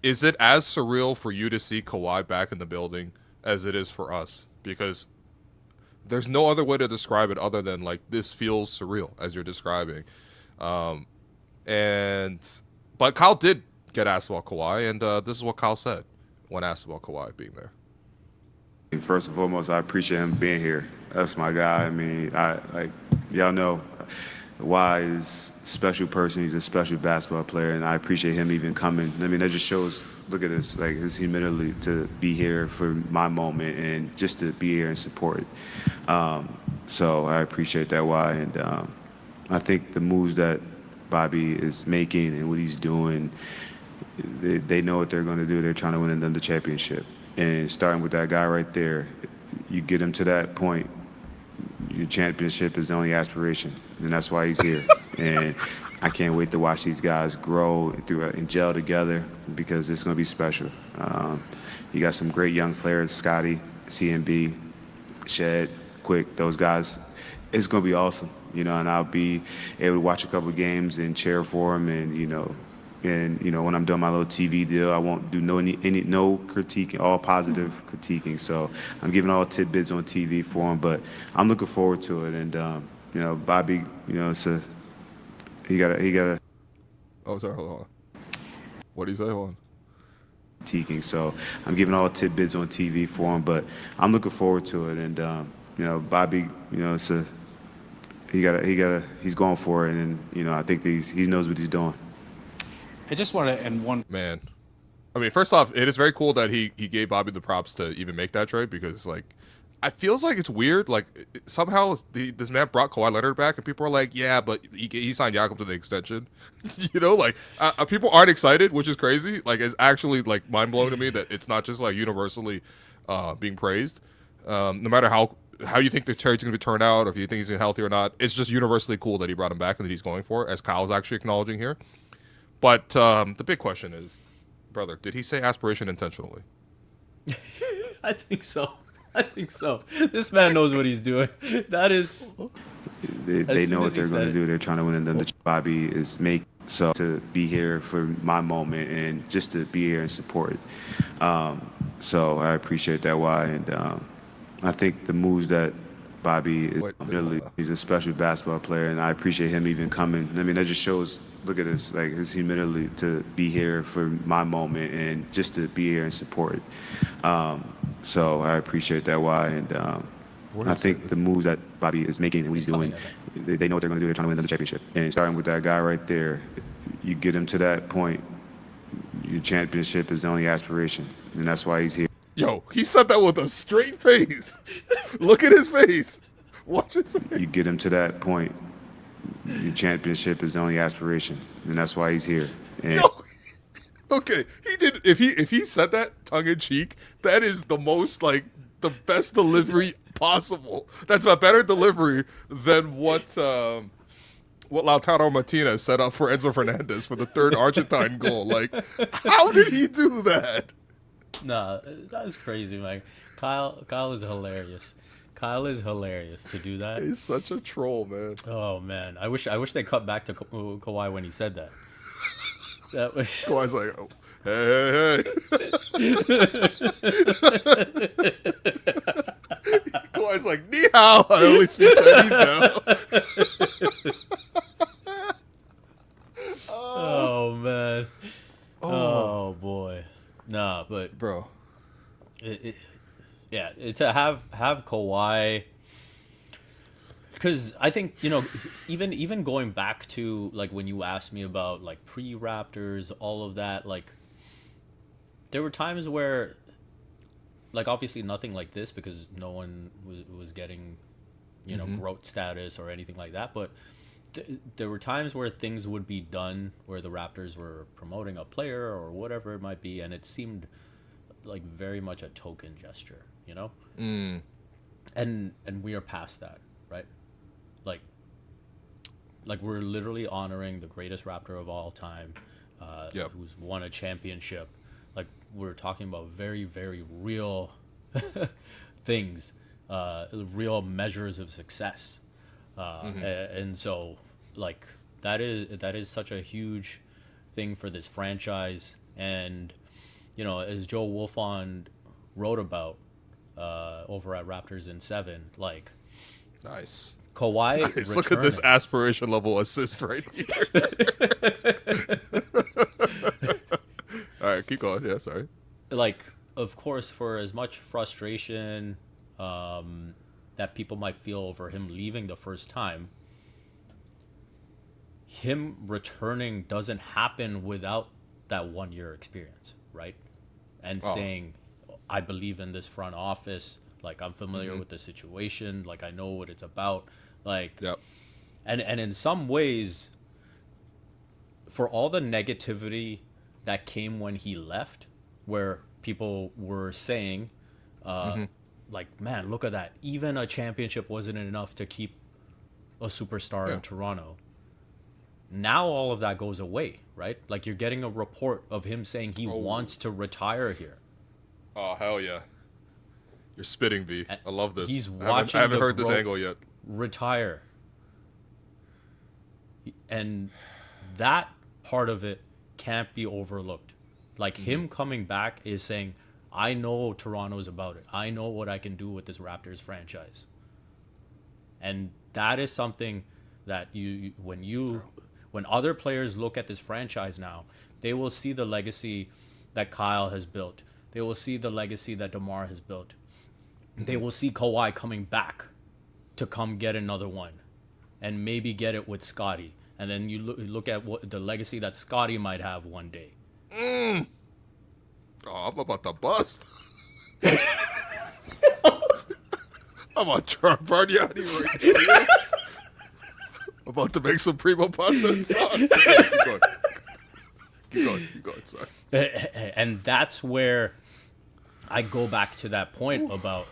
it as surreal for you to see Kawhi back in the building as it is for us? Because there's no other way to describe it other than like this feels surreal as you're describing. Um, but Kyle did get asked about Kawhi, and this is what Kyle said when asked about Kawhi being there. First and foremost, I appreciate him being here. That's my guy. I mean, y'all know, Kawhi is a special person. He's a special basketball player, and I appreciate him even coming. I mean, that just shows. Look at this, like his humility to be here for my moment and just to be here and support it. So I appreciate that, why, and I think the moves that Bobby is making and what he's doing, they know what they're going to do. They're trying to win another championship. And starting with that guy right there, you get him to that point, your championship is the only aspiration, and that's why he's here. And I can't wait to watch these guys grow and gel together because it's going to be special. You got some great young players, Scotty, CMB, Shed, Quick, those guys. It's going to be awesome, and I'll be able to watch a couple of games and cheer for them, and when I'm doing my little TV deal, I won't do no critiquing, all positive critiquing. So I'm giving all tidbits on TV for him, but I'm looking forward to it. And Bobby, he got a. Oh, sorry, hold on. What did he say? Hold on. Critiquing. So I'm giving all tidbits on TV for him, but I'm looking forward to it. And Bobby, he's going for it, and I think he knows what he's doing. I just want to end one. Man, I mean, first off, it is very cool that he gave Bobby the props to even make that trade, because like, I feels like it's weird. Like somehow this man brought Kawhi Leonard back, and people are like, yeah, but he signed Jacob to the extension. People aren't excited, which is crazy. Like, it's actually like mind blowing to me that it's not just like universally being praised. No matter how you think the trade's going to be turned out, or if you think he's healthy or not, it's just universally cool that he brought him back and that he's going for it, as Kyle's actually acknowledging here. But the big question is, brother, did he say aspiration intentionally? I think so. This man knows what he's doing. That is. They know what they're going to do. They're trying to win another. Bobby is so to be here for my moment and just to be here and support it. So I appreciate that, why, and I think the moves that Bobby is he's a special basketball player, and I appreciate him even coming. I mean, that just shows. Look at this, like his humility to be here for my moment and just to be here and support it. So I appreciate that, why, and I think the moves that Bobby is making and what he's doing, they know what they're going to do. They're trying to win another championship. And starting with that guy right there, you get him to that point, your championship is the only aspiration, and that's why he's here. Yo, he said that with a straight face. Look at his face. Watch his face. You get him to that point, your championship is the only aspiration, and that's why he's here. And Yo, okay, he did. If he said that tongue in cheek, that is the most like the best delivery possible. That's a better delivery than what Lautaro Martinez set up for Enzo Fernandez for the third Argentine goal. Like, how did he do that? Nah, that's crazy, man. Kyle is hilarious. Kyle is hilarious to do that. He's such a troll, man. Oh man, I wish they cut back to Kawhi when he said that. That was Kawhi's like, oh, hey. Kawhi's like, ni hao. I only speak Chinese now. Oh man. Oh boy. Nah, but Bro. To have Kawhi, because I think even going back to like when you asked me about like pre-Raptors, all of that, like there were times where, like, obviously nothing like this because no one was getting GOAT status or anything like that, but there were times where things would be done where the Raptors were promoting a player or whatever it might be, and it seemed like very much a token gesture, and we are past that, right? Like we're literally honoring the greatest Raptor of all time, who's won a championship. Like, we're talking about very, very real things, real measures of success, and so like that is such a huge thing for this franchise. And as Joe Wolfond wrote about, over at Raptors in 7. Like, Nice. Kawhi Nice. Look at this returning. aspiration level assist right here. All right, keep going. Yeah, sorry. Like, of course, for as much frustration that people might feel over him leaving the first time, him returning doesn't happen without that 1 year experience, right? And saying, I believe in this front office, like I'm familiar with the situation, like I know what it's about, like, Yep. and in some ways, for all the negativity that came when he left, where people were saying, like, man, look at that, even a championship wasn't enough to keep a superstar in Toronto. Now all of that goes away, right? Like, you're getting a report of him saying he wants to retire here. Oh, hell yeah. You're spitting, V. I love this. He's I watching haven't the heard this growth angle yet. retire. And that part of it can't be overlooked. Like, him coming back is saying, I know Toronto's about it. I know what I can do with this Raptors franchise. And that is something that when other players look at this franchise now, they will see the legacy that Kyle has built. They will see the legacy that DeMar has built. They will see Kawhi coming back to come get another one and maybe get it with Scotty. And then you look at what the legacy that Scotty might have one day. Oh, I'm about to bust. I'm on Bargnani right here. I'm about to make some primo pasta sauce. Keep going, sorry. And that's where I go back to that point about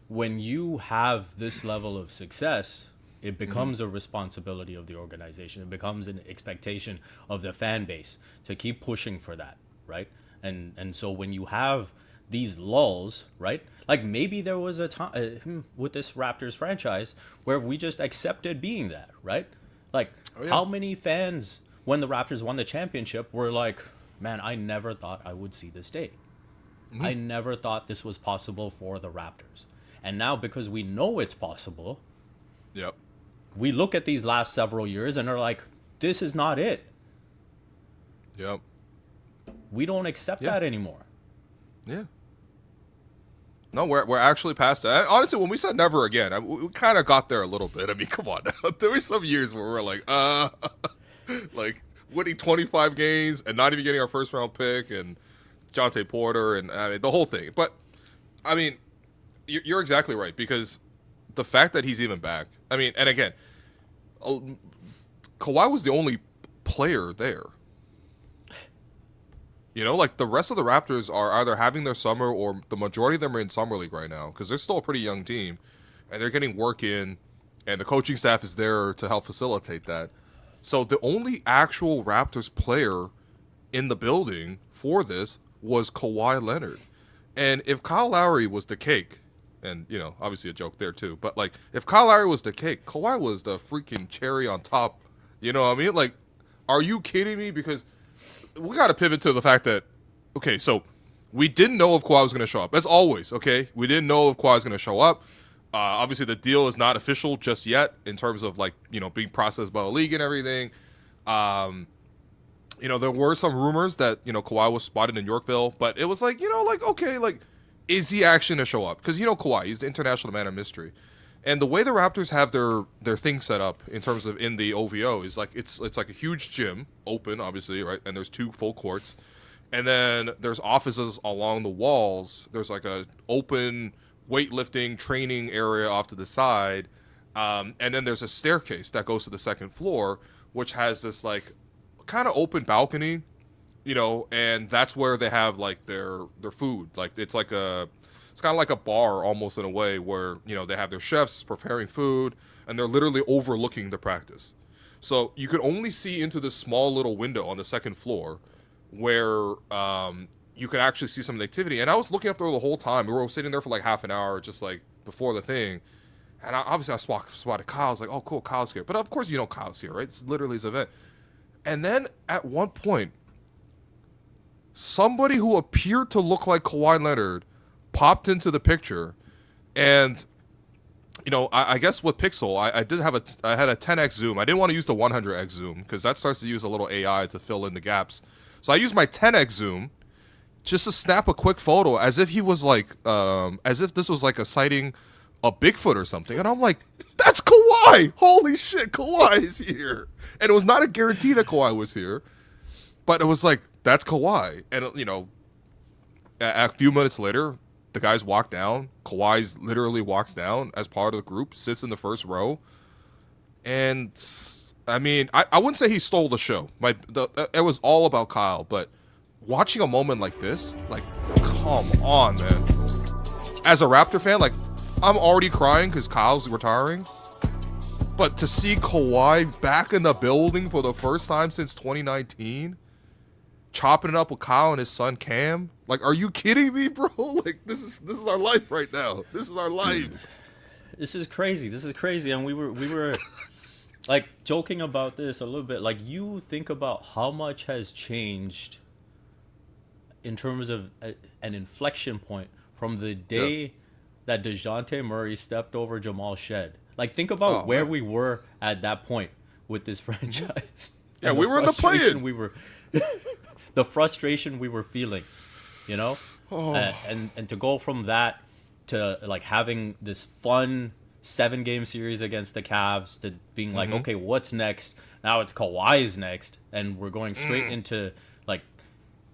when you have this level of success, it becomes a responsibility of the organization. It becomes an expectation of the fan base to keep pushing for that, right? And so when you have these lulls, right? Like, maybe there was a time with this Raptors franchise where we just accepted being that, right? Like, how many fans, when the Raptors won the championship, were like, man, I never thought I would see this day. I never thought this was possible for the Raptors. And now, because we know it's possible, Yep. we look at these last several years and are like, this is not it. Yep. We don't accept that anymore. Yeah. No, we're actually past that. Honestly, when we said never again, we kind of got there a little bit. I mean, come on now. There were some years where we're like, like winning 25 games and not even getting our first round pick and Jonte Porter and I mean, the whole thing. But I mean, you're exactly right, because the fact that he's even back. I mean, and again, Kawhi was the only player there. You know, like the rest of the Raptors are either having their summer or the majority of them are in summer league right now because they're still a pretty young team and they're getting work in and the coaching staff is there to help facilitate that. So the only actual Raptors player in the building for this was Kawhi Leonard. And if Kyle Lowry was the cake, and, you know, obviously a joke there too, but like if Kyle Lowry was the cake, Kawhi was the freaking cherry on top. You know what I mean? Like, are you kidding me? Because we got to pivot to the fact that, okay, so we didn't know if Kawhi was going to show up. As always, okay? We didn't know if Kawhi was going to show up. Obviously, the deal is not official just yet in terms of, like, you know, being processed by the league and everything. You know, there were some rumors that, you know, Kawhi was spotted in Yorkville, but it was like, you know, like, okay, like, is he actually going to show up? Because, you know, Kawhi, he's the international man of mystery. And the way the Raptors have their thing set up in terms of in the OVO is like it's like a huge gym, open obviously, right? And there's 2 full courts, and then there's offices along the walls. There's like a open weightlifting training area off to the side, and then there's a staircase that goes to the second floor, which has this like kind of open balcony, you know, and that's where they have like their food. Like it's kind of like a bar almost in a way where, you know, they have their chefs preparing food and they're literally overlooking the practice. So you could only see into this small little window on the second floor where you could actually see some of the activity. And I was looking up there the whole time. We were sitting there for like half an hour just like before the thing. And obviously I spotted Kyle. I was like, oh, cool, Kyle's here. But of course, you know, Kyle's here, right? It's literally his event. And then at one point, somebody who appeared to look like Kawhi Leonard popped into the picture, and I guess with Pixel, I had a 10x zoom. I didn't want to use the 100x zoom because that starts to use a little AI to fill in the gaps. So I used my 10x zoom just to snap a quick photo as if he was like, as if this was like a sighting of Bigfoot or something. And I'm like, that's Kawhi! Holy shit, Kawhi is here! And it was not a guarantee that Kawhi was here, but it was like, that's Kawhi. And a few minutes later, the guys walk down. Kawhi literally walks down as part of the group, sits in the first row. And, I mean, I wouldn't say he stole the show. It was all about Kyle. But watching a moment like this, like, come on, man. As a Raptor fan, like, I'm already crying because Kyle's retiring. But to see Kawhi back in the building for the first time since 2019... chopping it up with Kyle and his son Cam. Like, are you kidding me, bro? Like, this is our life right now. This is our life. This is crazy. This is crazy. And we were like joking about this a little bit. Like, you think about how much has changed in terms of an inflection point from the day that DeJounte Murray stepped over Jamal Shed. Like, think about where we were at that point with this franchise. Yeah, we were in the play-in. We were the frustration we were feeling, and to go from that to like having this fun 7-game series against the Cavs to being like, okay, what's next? Now it's Kawhi's next, and we're going straight into like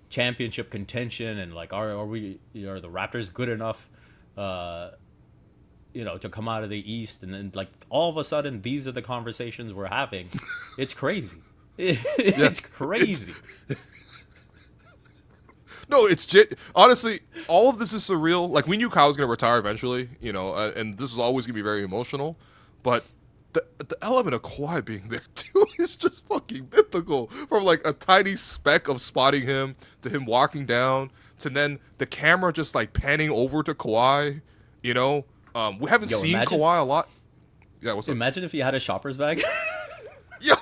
championship contention, and like are the Raptors good enough, to come out of the East? And then like all of a sudden these are the conversations we're having. It's crazy. It's crazy. No, honestly, all of this is surreal. Like, we knew Kyle was going to retire eventually, and this was always going to be very emotional. But the element of Kawhi being there, too, is just fucking mythical. From, like, a tiny speck of spotting him to him walking down to then the camera just, like, panning over to Kawhi, We haven't seen Kawhi a lot. Yeah, what's up? Imagine if he had a shopper's bag. Yo,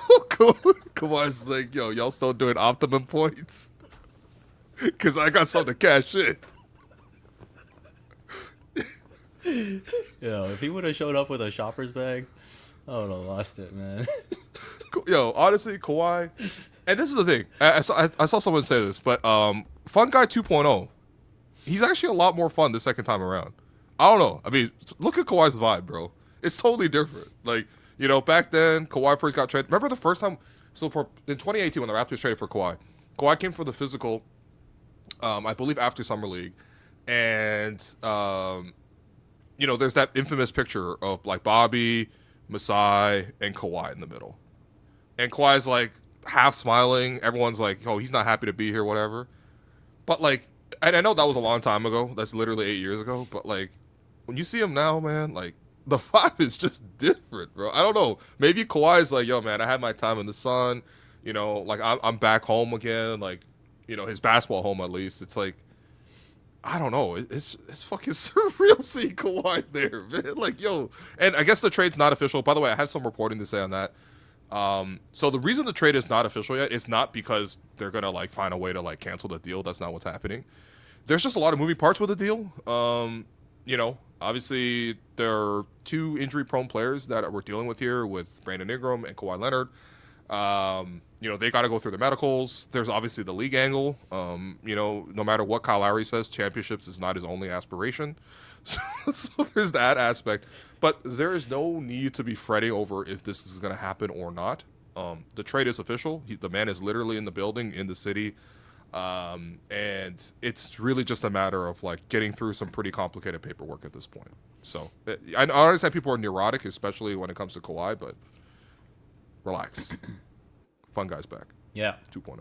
Kawhi's like, yo, y'all still doing optimum points? Because I got something to cash in. Yo, if he would have showed up with a shopper's bag, I would have lost it, man. Yo, honestly, Kawhi, and this is the thing. I saw someone say this, but Fun Guy 2.0, he's actually a lot more fun the second time around. I don't know. I mean, look at Kawhi's vibe, bro. It's totally different. Like, back then, Kawhi first got traded. Remember the first time? So in 2018, when the Raptors traded for Kawhi came for the physical, I believe after Summer League. And, there's that infamous picture of, like, Bobby, Masai, and Kawhi in the middle. And Kawhi's, like, half smiling. Everyone's like, oh, he's not happy to be here, whatever. But, like, and I know that was a long time ago. That's literally 8 years ago. But, like, when you see him now, man, like, the vibe is just different, bro. I don't know. Maybe Kawhi's like, yo, man, I had my time in the sun. Like, I'm back home again. Like, his basketball home at least. It's like, I don't know. It's fucking surreal seeing Kawhi there, man. Like, yo. And I guess the trade's not official. By the way, I have some reporting to say on that. So the reason the trade is not official yet, it's not because they're going to, like, find a way to, like, cancel the deal. That's not what's happening. There's just a lot of moving parts with the deal. Obviously, there are 2 injury-prone players that we're dealing with here with Brandon Ingram and Kawhi Leonard. They got to go through the medicals. There's obviously the league angle. No matter what Kyle Lowry says, championships is not his only aspiration. So there's that aspect. But there is no need to be fretting over if this is going to happen or not. The trade is official. The man is literally in the building, in the city. And it's really just a matter of, like, getting through some pretty complicated paperwork at this point. So I understand people are neurotic, especially when it comes to Kawhi, but relax. Fun Guy's back. Yeah. 2.0.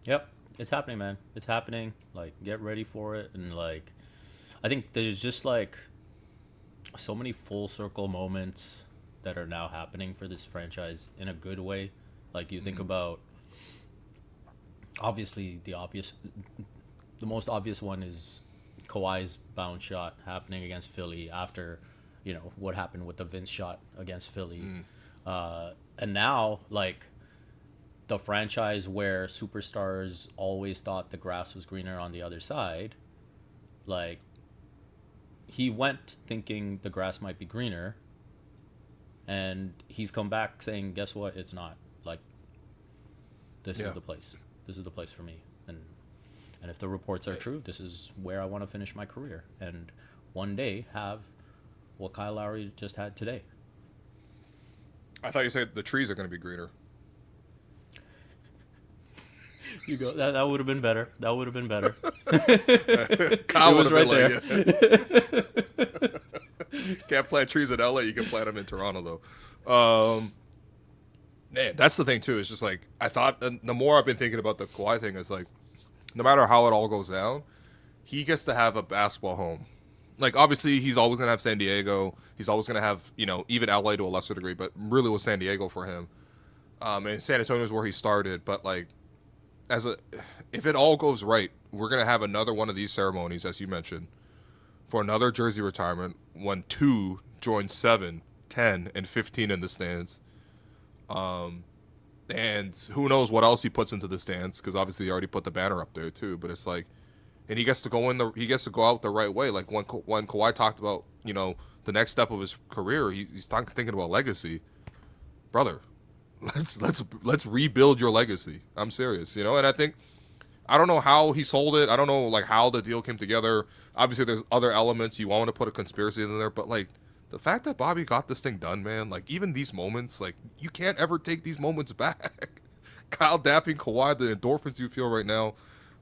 Yep. It's happening, man. It's happening. Like, get ready for it. And, like, I think there's just, like, so many full circle moments that are now happening for this franchise in a good way. Like, you think about, obviously, the most obvious one is Kawhi's bounce shot happening against Philly after, what happened with the Vince shot against Philly. And now, like, the franchise where superstars always thought the grass was greener on the other side Like, he went thinking the grass might be greener, and he's come back saying, guess what? It's not. Like, this is the place. This is the place for me. And if the reports are true, this is where I want to finish my career. And one day have what Kyle Lowry just had today. I thought you said the trees are going to be greener. You go. That would have been better. That would have been better. Kyle was would have right been like, yeah. Can't plant trees in LA. You can plant them in Toronto, though. Man, that's the thing, too. It's just like, I thought, the more I've been thinking about the Kawhi thing, is like, no matter how it all goes down, he gets to have a basketball home. Like, obviously, he's always going to have San Diego. He's always going to have, even LA to a lesser degree, but really was San Diego for him. And San Antonio is where he started. But, like, if it all goes right, we're going to have another one of these ceremonies, as you mentioned, for another jersey retirement when 2 join 7, 10, and 15 in the stands. And who knows what else he puts into the stands, because obviously he already put the banner up there too. But it's like, and he gets to go out the right way. Like when Kawhi talked about, the next step of his career, he's thinking about legacy. Brother, let's rebuild your legacy. I'm serious, and I don't know how he sold it. I don't know like how the deal came together. Obviously there's other elements. You want to put a conspiracy in there, but like, the fact that Bobby got this thing done, man, like, even these moments, like, you can't ever take these moments back. Kyle dapping Kawhi, the endorphins you feel right now,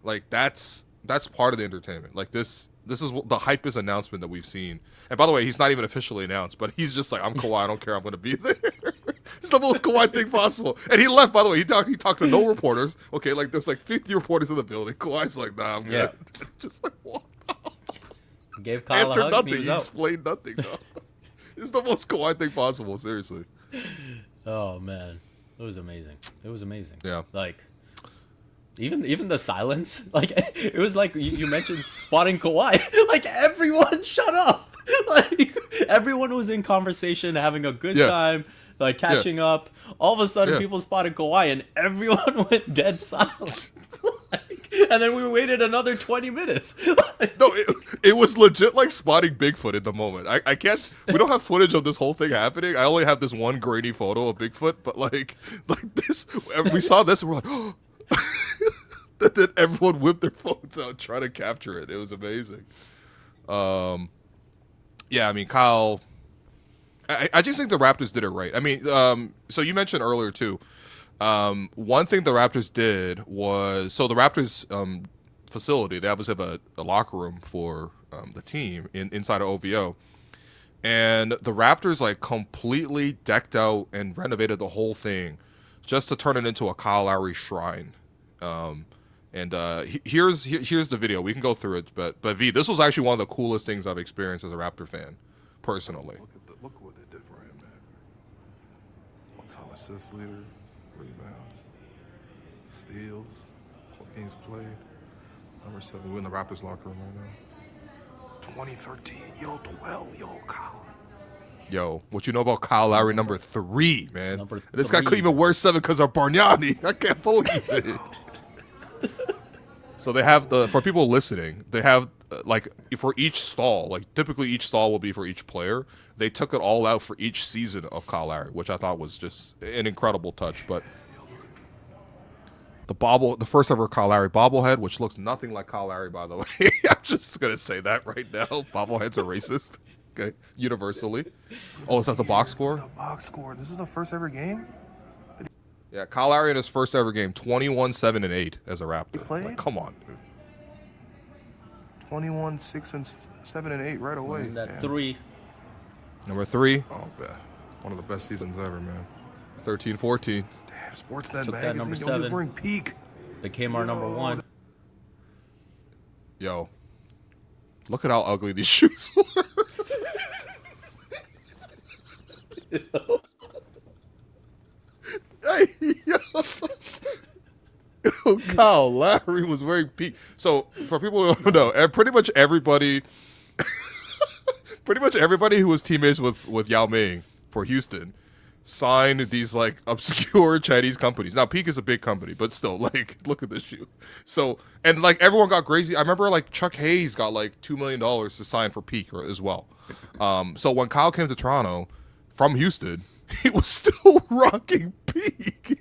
like, that's part of the entertainment. Like, this is the hypest announcement that we've seen. And by the way, he's not even officially announced, but he's just like, I'm Kawhi, I don't care, I'm going to be there. It's the most Kawhi thing possible. And he left, by the way, he talked to no reporters. Okay, like, there's like 50 reporters in the building. Kawhi's like, nah, I'm good. Just like, what? Gave Kyle Answered a hug, nothing, and he he was out. explained nothing, though. It's the most Kawhi thing possible, seriously. Oh man, it was amazing. It was amazing. Yeah. Like, even the silence. Like, it was like you mentioned spotting Kawhi. Like, everyone shut up. Like, everyone was in conversation, having a good time, like catching up. All of a sudden, people spotted Kawhi, and everyone went dead silent. And then we waited another 20 minutes. No, it was legit like spotting Bigfoot in the moment. I can't. We don't have footage of this whole thing happening. I only have this one grainy photo of Bigfoot. But like this, we saw this and we're like, oh. Then everyone whipped their phones out trying to capture it. It was amazing. Yeah, I mean, Kyle. I just think the Raptors did it right. I mean, so you mentioned earlier too. One thing the Raptors did was, so the Raptors facility, they obviously have a locker room for the team inside of OVO, and the Raptors like completely decked out and renovated the whole thing just to turn it into a Kyle Lowry shrine. Here's the video. We can go through it, but V, this was actually one of the coolest things I've experienced as a Raptor fan, personally. Look what they did for him, man. All-time assist leader, rebounds, steals, games played. Number 7, we're in the Raptors locker room right now. 2013, yo, 12, yo, Kyle. Yo, what you know about Kyle Lowry number 3, man? Number This guy 3. couldn't even wear 7 because of Bargnani. I can't believe it. So they have for people listening, they have like for each stall, like typically each stall will be for each player. They took it all out for each season of Kyle Lowry, which I thought was just an incredible touch. But the first ever Kyle Lowry bobblehead, which looks nothing like Kyle Lowry, by the way. I'm just gonna say that right now. Bobbleheads are racist. Okay, universally. Oh, is that the box score? The box score. This is the first ever game? Yeah, Kyle Lowry in his first ever game, 21, 7, and 8 as a Raptor. played? Like, come on, dude. 21, 6, and 7, and 8 right away. That Damn. 3. Number 3, Oh, one of the best seasons ever, man. 13, 14. Damn, Sportsnet Took that magazine. number Yo, he was 7. wearing peak. Became our number 1. Yo, look at how ugly these shoes were. Hey, yo. Yo, Kyle Lowry was wearing peak. So for people who don't know, pretty much everybody who was teammates with Yao Ming for Houston, signed these like obscure Chinese companies. Now Peak is a big company, but still, like, look at this shoe. So, and like everyone got crazy. I remember like Chuck Hayes got like $2 million to sign for Peak as well. So when Kyle came to Toronto from Houston, he was still rocking Peak.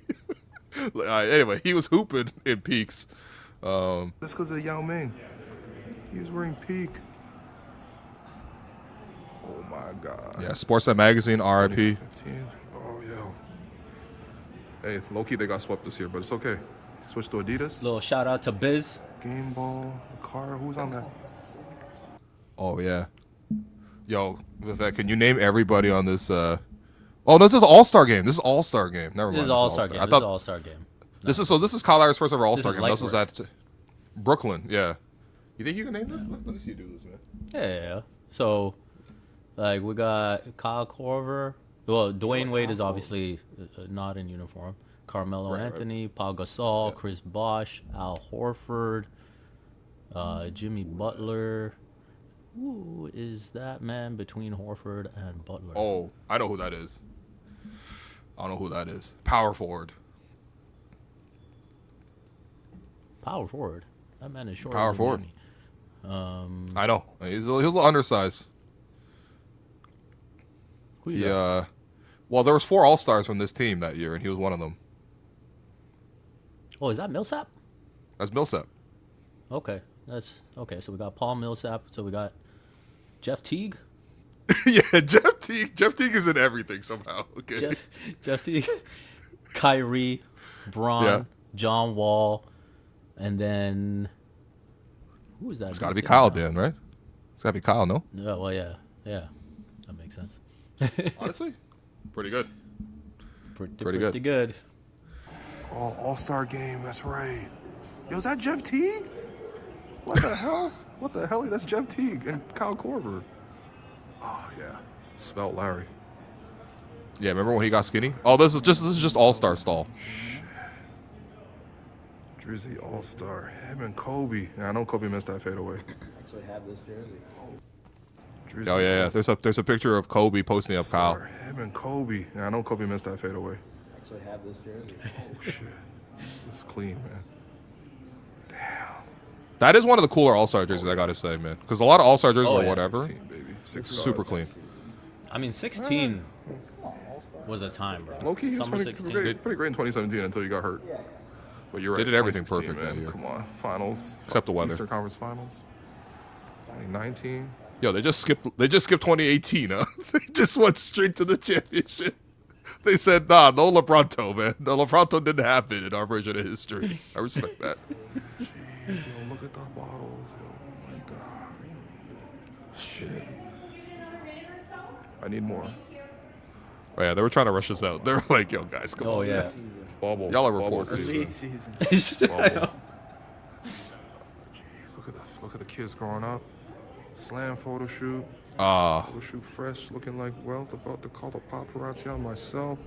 Anyway, he was hooping in Peaks. That's because of Yao Ming. He was wearing Peak. Oh my God. Yeah, Sportsnet Magazine, RIP. 15. Oh, yo. Hey, low-key, they got swept this year, but it's okay. Switch to Adidas. Little shout out to Biz. Game Ball, Car, who's on that? Oh yeah. Yo, Vivek, can you name everybody on this? Oh, this is All-Star game. This is All-Star game. Never mind. This is All-Star game. I This is thought All-Star game. this is Kyle Lowry's first ever All-Star This is game. This was light at Brooklyn. Yeah. You think you can name this? Let me see you do this, man. Yeah. So, like, we got Kyle Korver. Well, Dwayne Wade is obviously not in uniform. Carmelo Right. Anthony, Pau Gasol, Chris Bosh, Al Horford, Jimmy Butler. Who is that man between Horford and Butler? Oh, I know who that is. I don't know who that is. Power forward. Power forward. That man is short. Power forward. Jimmy. I know. He's a little undersized. Who you got? Yeah. Well, there was 4 All-Stars from this team that year, and he was one of them. Oh, is that Millsap? That's Millsap. Okay, that's okay. So we got Paul Millsap. So we got Jeff Teague. Yeah, Jeff Teague. Jeff Teague is in everything somehow. Okay. Jeff Teague, Kyrie, Braun, Yeah. John Wall, and then who is that? It's got to be Kyle, Dan, right? It's got to be Kyle, no? Yeah, well, yeah, that makes sense. Honestly, pretty good. Pretty good. good. Oh, All-Star game, that's right. Yo, is that Jeff Teague? What the hell? What the hell? That's Jeff Teague and Kyle Korver. Oh, yeah. Spelt Larry. Yeah, remember when he got skinny? Oh, this is just All-Star stall. Drizzy All-Star. Him and Kobe. Yeah, I know Kobe missed that fadeaway. Actually have this jersey. Drizzy Oh yeah. There's a picture of Kobe posting up Kyle. All-Star. Him and Kobe. Yeah, I know Kobe missed that fadeaway. Actually have this jersey. Oh, shit. It's clean, man. That is one of the cooler All-Star jerseys, I gotta say, man. Because a lot of All-Star jerseys Oh, or yeah. whatever, 16, baby. it's super clean. I mean, 16 was a time, bro. Low-key, he was Summer pretty 16. great in 2017 until you got hurt. But you're right. They did everything 2016, perfect that year. Come on. Finals. Except the weather. Eastern Conference Finals. 2019. Yo, they just skipped 2018, huh? They just went straight to the championship. They said, nah, no LeBronto, man. No, LeBronto didn't happen in our version of history. I respect that. Jeez, yo, look at the bottles. Yo, oh my God. Shit. I need more. Oh, yeah, they were trying to rush us out. They were like, yo, guys, come Oh on. yeah. man. Bubble. Y'all are Bubble reporters. season. season. Bubble. Jeez, look at the kids growing up. Slam photo shoot. Photo shoot fresh, looking like wealth. About to call the paparazzi on myself.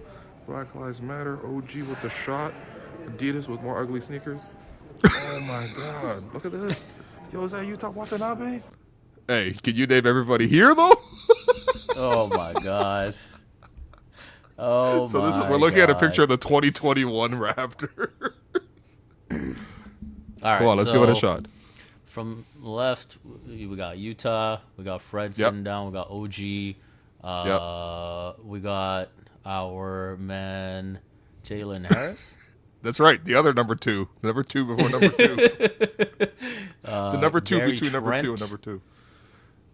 Black Lives Matter. OG with the shot. Adidas with more ugly sneakers. Oh my God! Look at this. Yo, is that Utah Watanabe? Hey, can you name everybody here, though? Oh my god. Oh So my this is we're looking at a God. picture of the 2021 Raptors. All right, Come on, let's give it a so shot. From left, we got Utah. We got Fred Yep. sitting down. We got OG. We got our man Jalen Harris. That's right. The other number 2. Number 2 before number 2. The number 2 Gary between number 2 Trent. and number 2.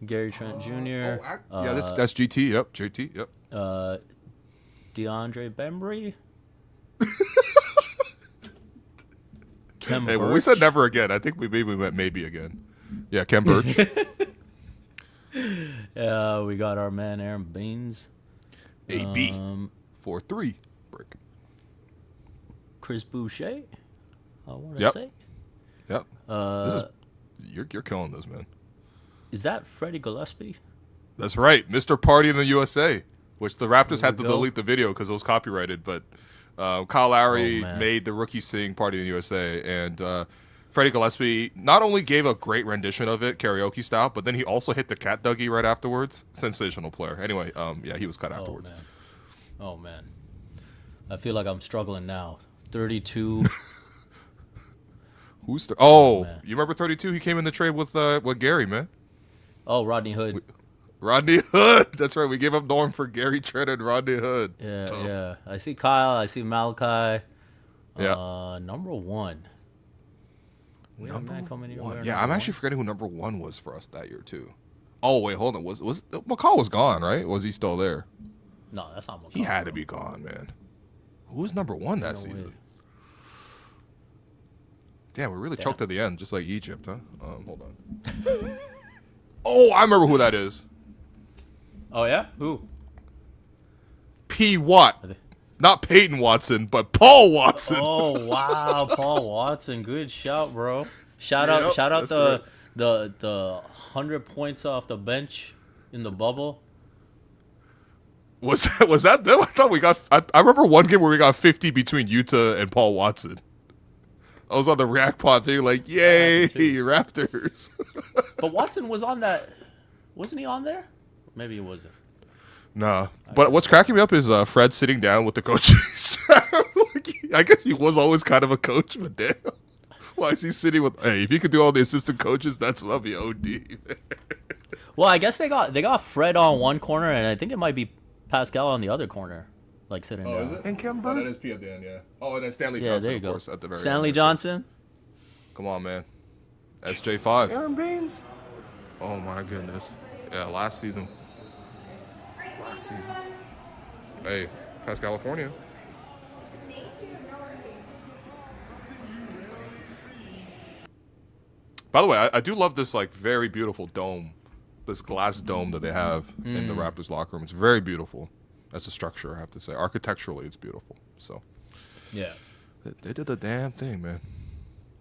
Gary Trent Jr. Yeah, that's GT. Yep, JT. Yep. DeAndre Bembry. Kem Hey, Birch. when we said never again, I think we meant maybe again. Yeah, Kem Birch. We got our man Aaron Baines. AB 4-3 break. Chris Boucher. I want to Yep. say. Yep. This is you're killing this, man. Is that Freddie Gillespie? That's right, Mr. Party in the USA, which the Raptors There had we to go. delete the video because it was copyrighted. But Kyle Lowry Oh, man. made the rookie sing "Party in the USA," and Freddie Gillespie not only gave a great rendition of it, karaoke style, but then he also hit the cat Dougie right afterwards. Sensational player. Anyway, yeah, he was cut afterwards. Oh, man. Oh man, I feel like I'm struggling now. 32. Who's oh, man. you remember 32? He came in the trade with Gary, man. Oh, Rodney Hood. Rodney Hood. That's right. We gave up Norm for Gary Trent and Rodney Hood. Yeah, Tough. yeah. I see Kyle. I see Malachi. Yeah. Number one. We have Number man coming in one. there, Yeah, number I'm one. actually forgetting who number one was for us that year too. Oh wait, hold on. Was McCall was gone, right? Was he still there? No, that's not McCall. He had to be gone, man. Who was number one that No way. season? Damn, we really Damn. choked at the end, just like Egypt, huh? Hold on. Oh, I remember who that is. Oh yeah, who? P. Watt. Are they- Not Peyton Watson, but Paul Watson. Oh wow, Paul Watson, good shout, bro. Shout out Yep, the 100 points off the bench in the bubble. Was that them? I thought we got. I remember one game where we got 50 between Utah and Paul Watson. I was on the React Pod thing, like, yay, Raptors. But Watson was on that. Wasn't he on there? Maybe he wasn't. Nah, but what's cracking me up is Fred sitting down with the coaches. I guess he was always kind of a coach, but damn, why is he sitting with? Hey, if he could do all the assistant coaches, that'll be OD. Well, I guess they got Fred on one corner, and I think it might be Pascal on the other corner, like sitting down. And Kemba? That is P at the end, yeah. Oh, and then Stanley Yeah, Johnson, there you of go. course, at the very Stanley end. Johnson. Come on, man. SJ5. Aaron Baines. Oh my goodness. Yeah, last season. Hey, past California. By the way, I do love this like very beautiful dome, this glass dome that they have in the Raptors locker room. It's very beautiful. As a structure, I have to say. Architecturally, it's beautiful. So Yeah. they did the damn thing, man.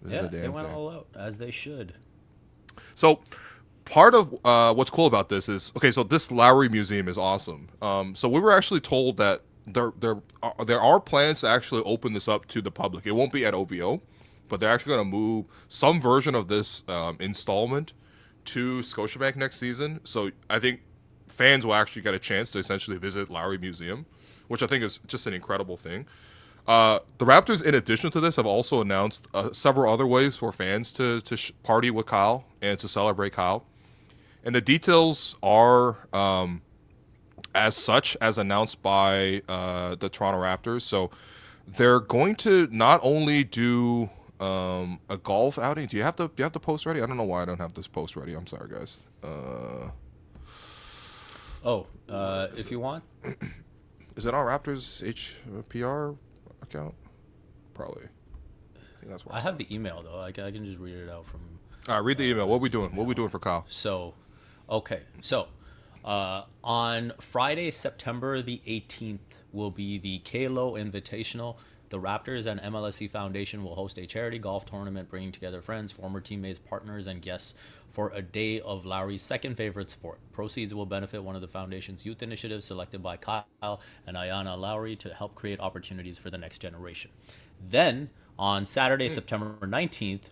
Yeah, they went all out as they should. So part of what's cool about this is, okay, so this Lowry Museum is awesome. So we were actually told that there are plans to actually open this up to the public. It won't be at OVO, but they're actually going to move some version of this installment to Scotiabank next season. So I think fans will actually get a chance to essentially visit Lowry Museum, which I think is just an incredible thing. The Raptors, in addition to this, have also announced several other ways for fans to party with Kyle and to celebrate Kyle. And the details are as such as announced by the Toronto Raptors. So they're going to not only do a golf outing. Do you have the post ready? I don't know why I don't have this post ready. I'm sorry, guys. If you want. Is it on Raptors HPR account? Probably. I think that's where I have the email though. I can just read it out from. All right, read the email. What are we doing? What are we doing for Kyle? So, okay. So, on Friday, September the 18th, will be the Kalo Invitational. The Raptors and MLSE Foundation will host a charity golf tournament bringing together friends, former teammates, partners, and guests for a day of Lowry's second favorite sport. Proceeds will benefit one of the foundation's youth initiatives selected by Kyle and Ayanna Lowry to help create opportunities for the next generation. Then, on Saturday, September 19th,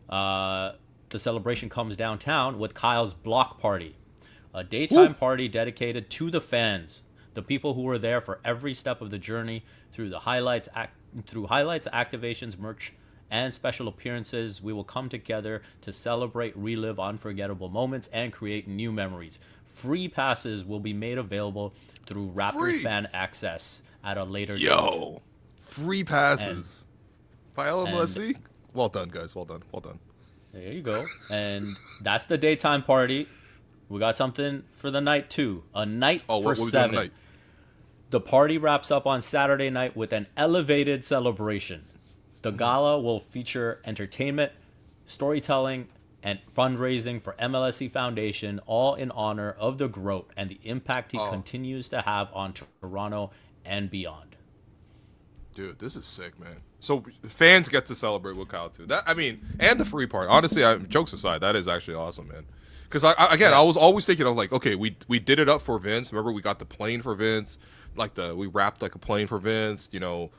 the celebration comes downtown with Kyle's block party, a daytime party dedicated to the fans, the people who were there for every step of the journey through highlights, activations, merch, and special appearances. We will come together to celebrate, relive unforgettable moments, and create new memories. Free passes will be made available through Raptors Fan Access at a later date. Free passes by LMLSE. Well done, guys. Well done. There you go. And that's the daytime party. We got something for the night too. A night for what we doing 7. tonight? The party wraps up on Saturday night with an elevated celebration. The gala will feature entertainment, storytelling, and fundraising for MLSE Foundation, all in honor of the GROAT and the impact he continues to have on Toronto and beyond. Dude, this is sick, man. So fans get to celebrate with Kyle too. And the free part. Honestly, jokes aside, that is actually awesome, man. Because I was always thinking of like, okay, we did it up for Vince. Remember, we got the plane for Vince. We wrapped like a plane for Vince. You know,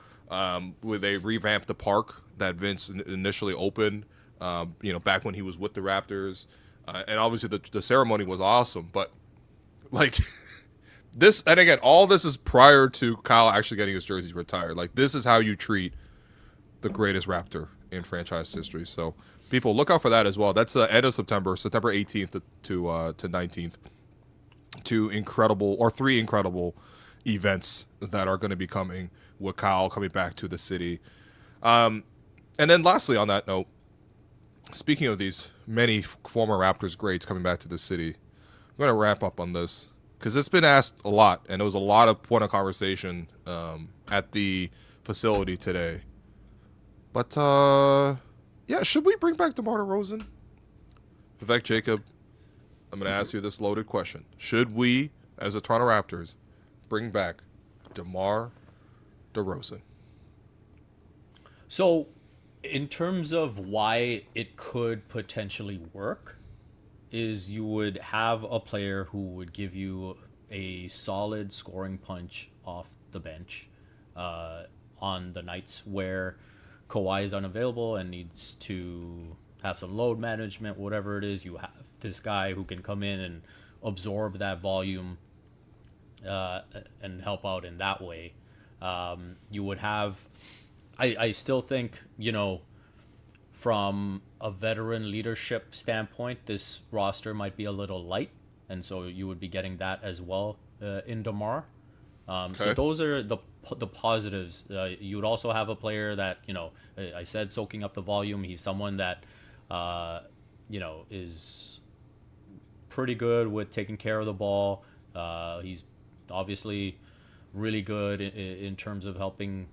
where they revamped the park that Vince initially opened. Back when he was with the Raptors, and obviously the ceremony was awesome. But like, This, and again, all this is prior to Kyle actually getting his jersey retired. Like, this is how you treat the greatest Raptor in franchise history. So, people, look out for that as well. That's the end of September 18th to 19th. Three incredible events that are going to be coming with Kyle coming back to the city. And then lastly, on that note, speaking of these many former Raptors greats coming back to the city, I'm going to wrap up on this because it's been asked a lot, and there was a lot of point of conversation at the facility today. But, yeah, should we bring back DeMar DeRozan? Vivek Jacob, I'm going to ask you this loaded question. Should we, as the Toronto Raptors, bring back DeMar DeRozan? So, in terms of why it could potentially work, is you would have a player who would give you a solid scoring punch off the bench on the nights where Kawhi is unavailable and needs to have some load management, whatever it is. You have this guy who can come in and absorb that volume and help out in that way. You would have, I still think, from a veteran leadership standpoint, this roster might be a little light, and so you would be getting that as well in DeMar. So those are the positives. You would also have a player that, I said soaking up the volume. He's someone that, is pretty good with taking care of the ball. He's obviously really good in terms of helping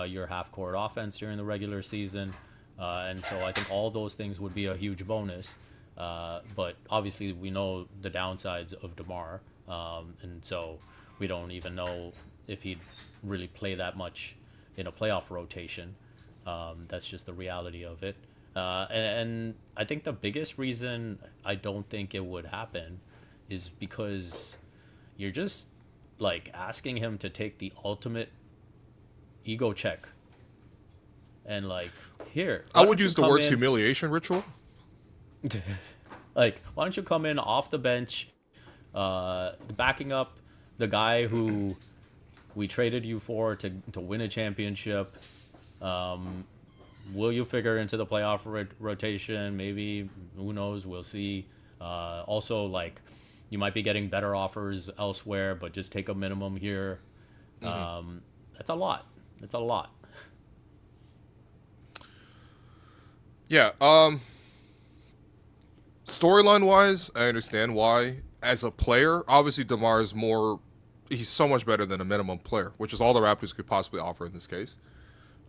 your half-court offense during the regular season. And so I think all those things would be a huge bonus. But obviously we know the downsides of DeMar. And so we don't even know if he'd really play that much in a playoff rotation. That's just the reality of it. And I think the biggest reason I don't think it would happen is because you're just like asking him to take the ultimate ego check. And like, here, I would use the words humiliation ritual. Like, why don't you come in off the bench, backing up the guy who we traded you for to win a championship? Will you figure into the playoff rotation? Maybe, who knows? We'll see. Also, like, you might be getting better offers elsewhere, but just take a minimum here. That's a lot. That's a lot. Yeah. Storyline wise, I understand why. As a player, obviously DeMar is he's so much better than a minimum player, which is all the Raptors could possibly offer in this case.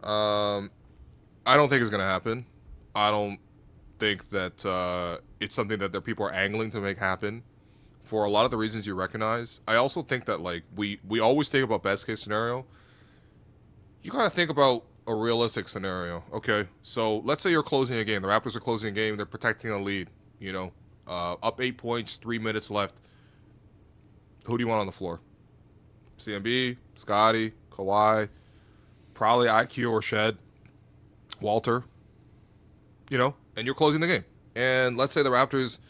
I don't think it's going to happen. I don't think that it's something that people are angling to make happen for a lot of the reasons you recognize. I also think that, like, we always think about best case scenario. You got to think about a realistic scenario. Okay, so let's say you're closing a game. The Raptors are closing a game. They're protecting a lead. Up 8 points, 3 minutes left. Who do you want on the floor? CMB, Scotty, Kawhi, probably IQ or Shed, Walter. And you're closing the game. And let's say the Raptors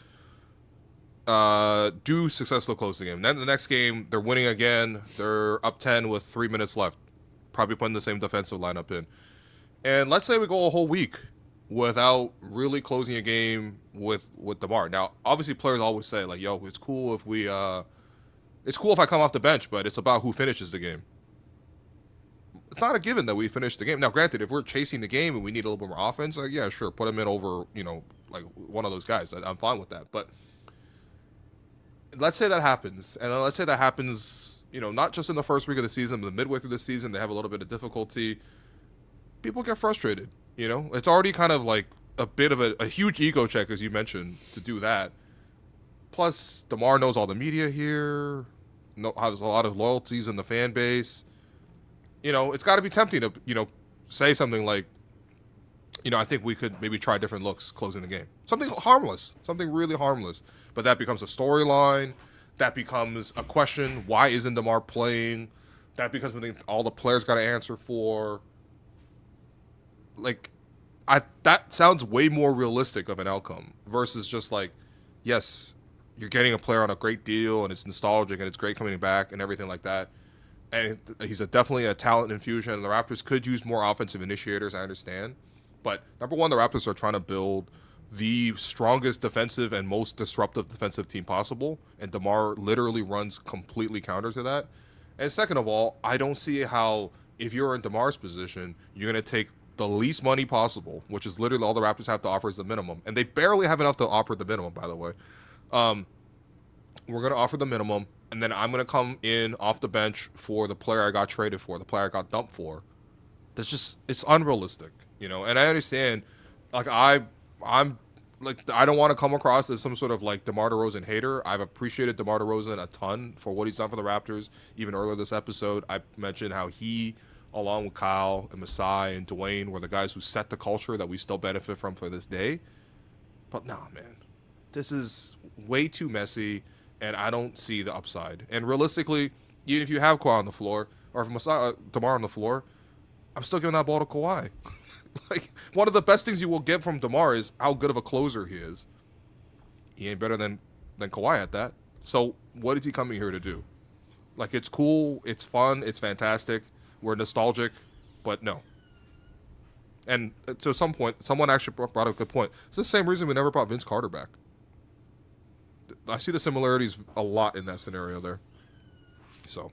do successfully close the game. And then the next game, they're winning again. They're up 10 with 3 minutes left. Probably putting the same defensive lineup in. And let's say we go a whole week without really closing a game with DeMar. Now, obviously players always say, like, yo, it's cool if I come off the bench, but it's about who finishes the game. It's not a given that we finish the game. Now, granted, if we're chasing the game and we need a little bit more offense, like, yeah, sure, put him in over, like one of those guys. I'm fine with that. But let's say that happens. And then let's say that happens, not just in the first week of the season, but midway through the season, they have a little bit of difficulty. People get frustrated. It's already kind of like a bit of a huge ego check, as you mentioned, to do that. Plus, DeMar knows all the media here, has a lot of loyalties in the fan base. It's got to be tempting to, say something like, I think we could maybe try different looks closing the game. Something harmless, something really harmless. But that becomes a storyline. That becomes a question. Why isn't DeMar playing? That becomes something all the players got to answer for. Like, that sounds way more realistic of an outcome versus just like, yes, you're getting a player on a great deal, and it's nostalgic, and it's great coming back, and everything like that. And he's definitely a talent infusion. And the Raptors could use more offensive initiators, I understand. But number one, the Raptors are trying to build the strongest defensive and most disruptive defensive team possible, and DeMar literally runs completely counter to that. And second of all, I don't see how, if you're in DeMar's position, you're going to take the least money possible, which is literally all the Raptors have to offer is the minimum. And they barely have enough to offer the minimum, by the way. We're going to offer the minimum, and then I'm going to come in off the bench for the player I got traded for, the player I got dumped for. That's just, it's unrealistic, you know? And I understand, like, I'm like, I don't want to come across as some sort of like DeMar DeRozan hater. I've appreciated DeMar DeRozan a ton for what he's done for the Raptors. Even earlier this episode, I mentioned how he, along with Kyle and Masai and Dwayne, were the guys who set the culture that we still benefit from for this day. But nah, man, this is way too messy, and I don't see the upside. And realistically, even if you have Kawhi on the floor, or if Masai, DeMar on the floor, I'm still giving that ball to Kawhi. Like, one of the best things you will get from DeMar is how good of a closer he is. He ain't better than Kawhi at that. So what is he coming here to do? Like, it's cool, it's fun, it's fantastic, we're nostalgic, but no. And to some point, someone actually brought up a good point. It's the same reason we never brought Vince Carter back. I see the similarities a lot in that scenario there. So.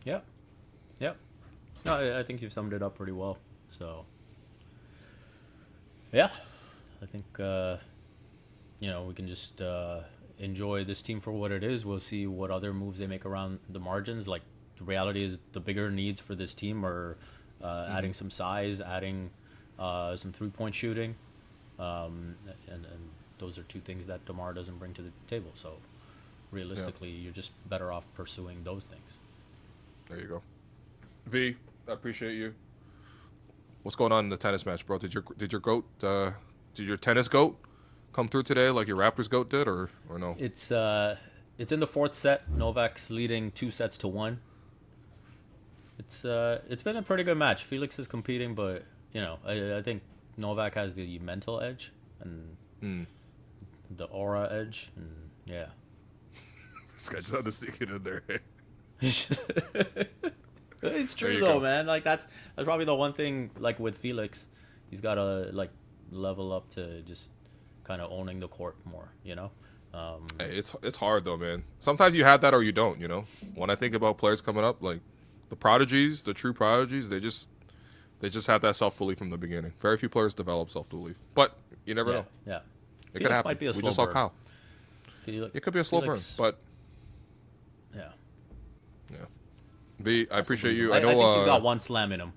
Yeah. Yep. No, I think you've summed it up pretty well. So, yeah, I think, we can just enjoy this team for what it is. We'll see what other moves they make around the margins. Like, the reality is the bigger needs for this team are adding some size, adding some three-point shooting. And those are two things that DeMar doesn't bring to the table. So, realistically, you're just better off pursuing those things. There you go. V, I appreciate you. What's going on in the tennis match, bro? Did your tennis goat come through today like your Raptors goat did, or no? It's in the fourth set. Novak's leading 2-1. It's been a pretty good match. Felix is competing, but I think Novak has the mental edge and the aura edge, and yeah. This guy just had to stick it in there. It's true though, man. Like that's probably the one thing. Like with Felix, he's got to like level up to just kind of owning the court more. Hey, it's hard though, man. Sometimes you have that or you don't. When I think about players coming up, like the prodigies, the true prodigies, they just have that self belief from the beginning. Very few players develop self belief, but you never know. Yeah, it could happen. Might be a we slow just saw burn. Kyle. It could be a slow burn, but yeah. V, I appreciate you. I know think he's got one slam in him.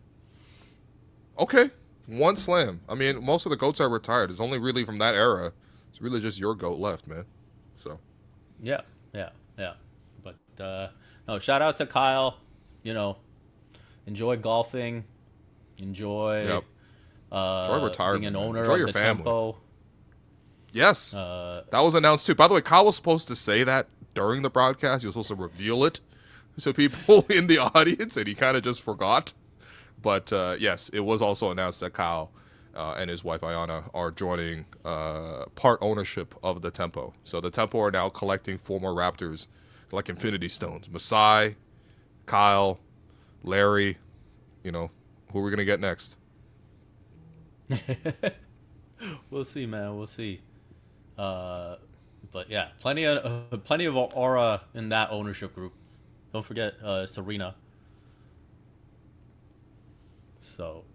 Okay, one slam. I mean, most of the GOATs are retired. It's only really from that era. It's really just your GOAT left, man. So. Yeah. But no, shout out to Kyle. Enjoy golfing. Enjoy retirement. Being an owner Enjoy of your the family. Tempo. Yes, that was announced too. By the way, Kyle was supposed to say that during the broadcast. He was supposed to reveal it to people in the audience, and he kind of just forgot. But yes, it was also announced that Kyle and his wife Ayana are joining part ownership of the Tempo. So the Tempo are now collecting former Raptors like Infinity Stones. Masai, Kyle, Larry, who are we going to get next? We'll see, man. We'll see. But yeah, plenty of aura in that ownership group. Don't forget Serena. So.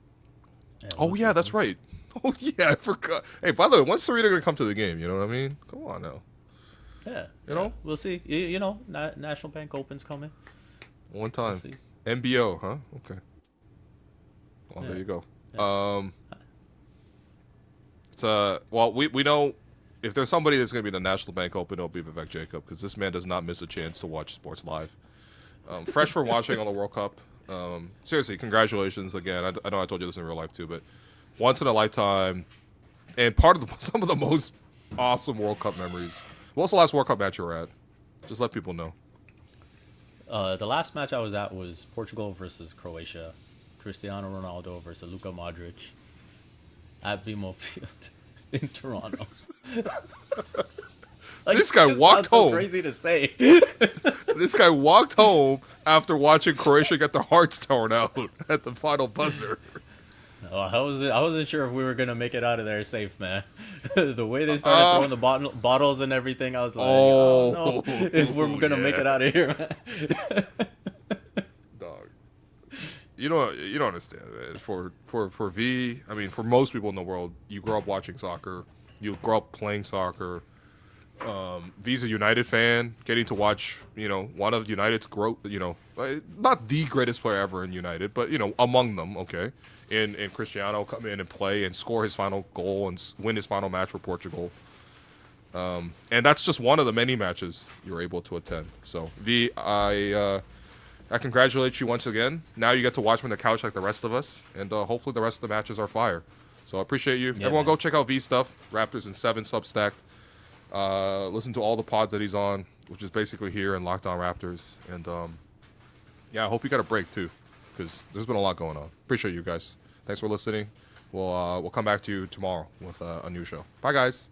Yeah, that's right. Oh yeah, I forgot. Hey, by the way, when's Serena gonna come to the game? You know what I mean? Come on now. Yeah. Know? We'll see. National Bank Open's coming. One time. We'll see. NBO, huh? Okay. Well, there you go. Yeah. It's we know if there's somebody that's gonna be in the National Bank Open, it'll be Vivek Jacob, because this man does not miss a chance to watch sports live. Fresh from watching on the World Cup. Seriously, congratulations again. I know I told you this in real life too, but once in a lifetime, and part of some of the most awesome World Cup memories. What was the last World Cup match you were at? Just let people know. The last match I was at was Portugal versus Croatia. Cristiano Ronaldo versus Luka Modric at BMO Field in Toronto. Like, This guy it just walked sounds so home. crazy to say. This guy walked home after watching Croatia get their hearts torn out at the final buzzer. Oh, I wasn't sure if we were gonna make it out of there safe, man. The way they started throwing the bottles and everything, I was like, oh no, if we're gonna make it out of here, man. Dog. You don't understand, man. For V, I mean, for most people in the world, you grow up watching soccer, you grow up playing soccer. V's a United fan, getting to watch, one of United's not the greatest player ever in United, but among them, okay. And Cristiano come in and play and score his final goal and win his final match for Portugal. And that's just one of the many matches you're able to attend. So V, I congratulate you once again. Now you get to watch from the couch like the rest of us, and hopefully the rest of the matches are fire. So I appreciate you. Yeah, Everyone, man. go check out V stuff. Raptors in 7 Substack. Listen to all the pods that he's on, which is basically here in Locked On Raptors. And I hope you got a break too, because there's been a lot going on. Appreciate you guys. Thanks for listening. We'll come back to you tomorrow with a new show. Bye, guys.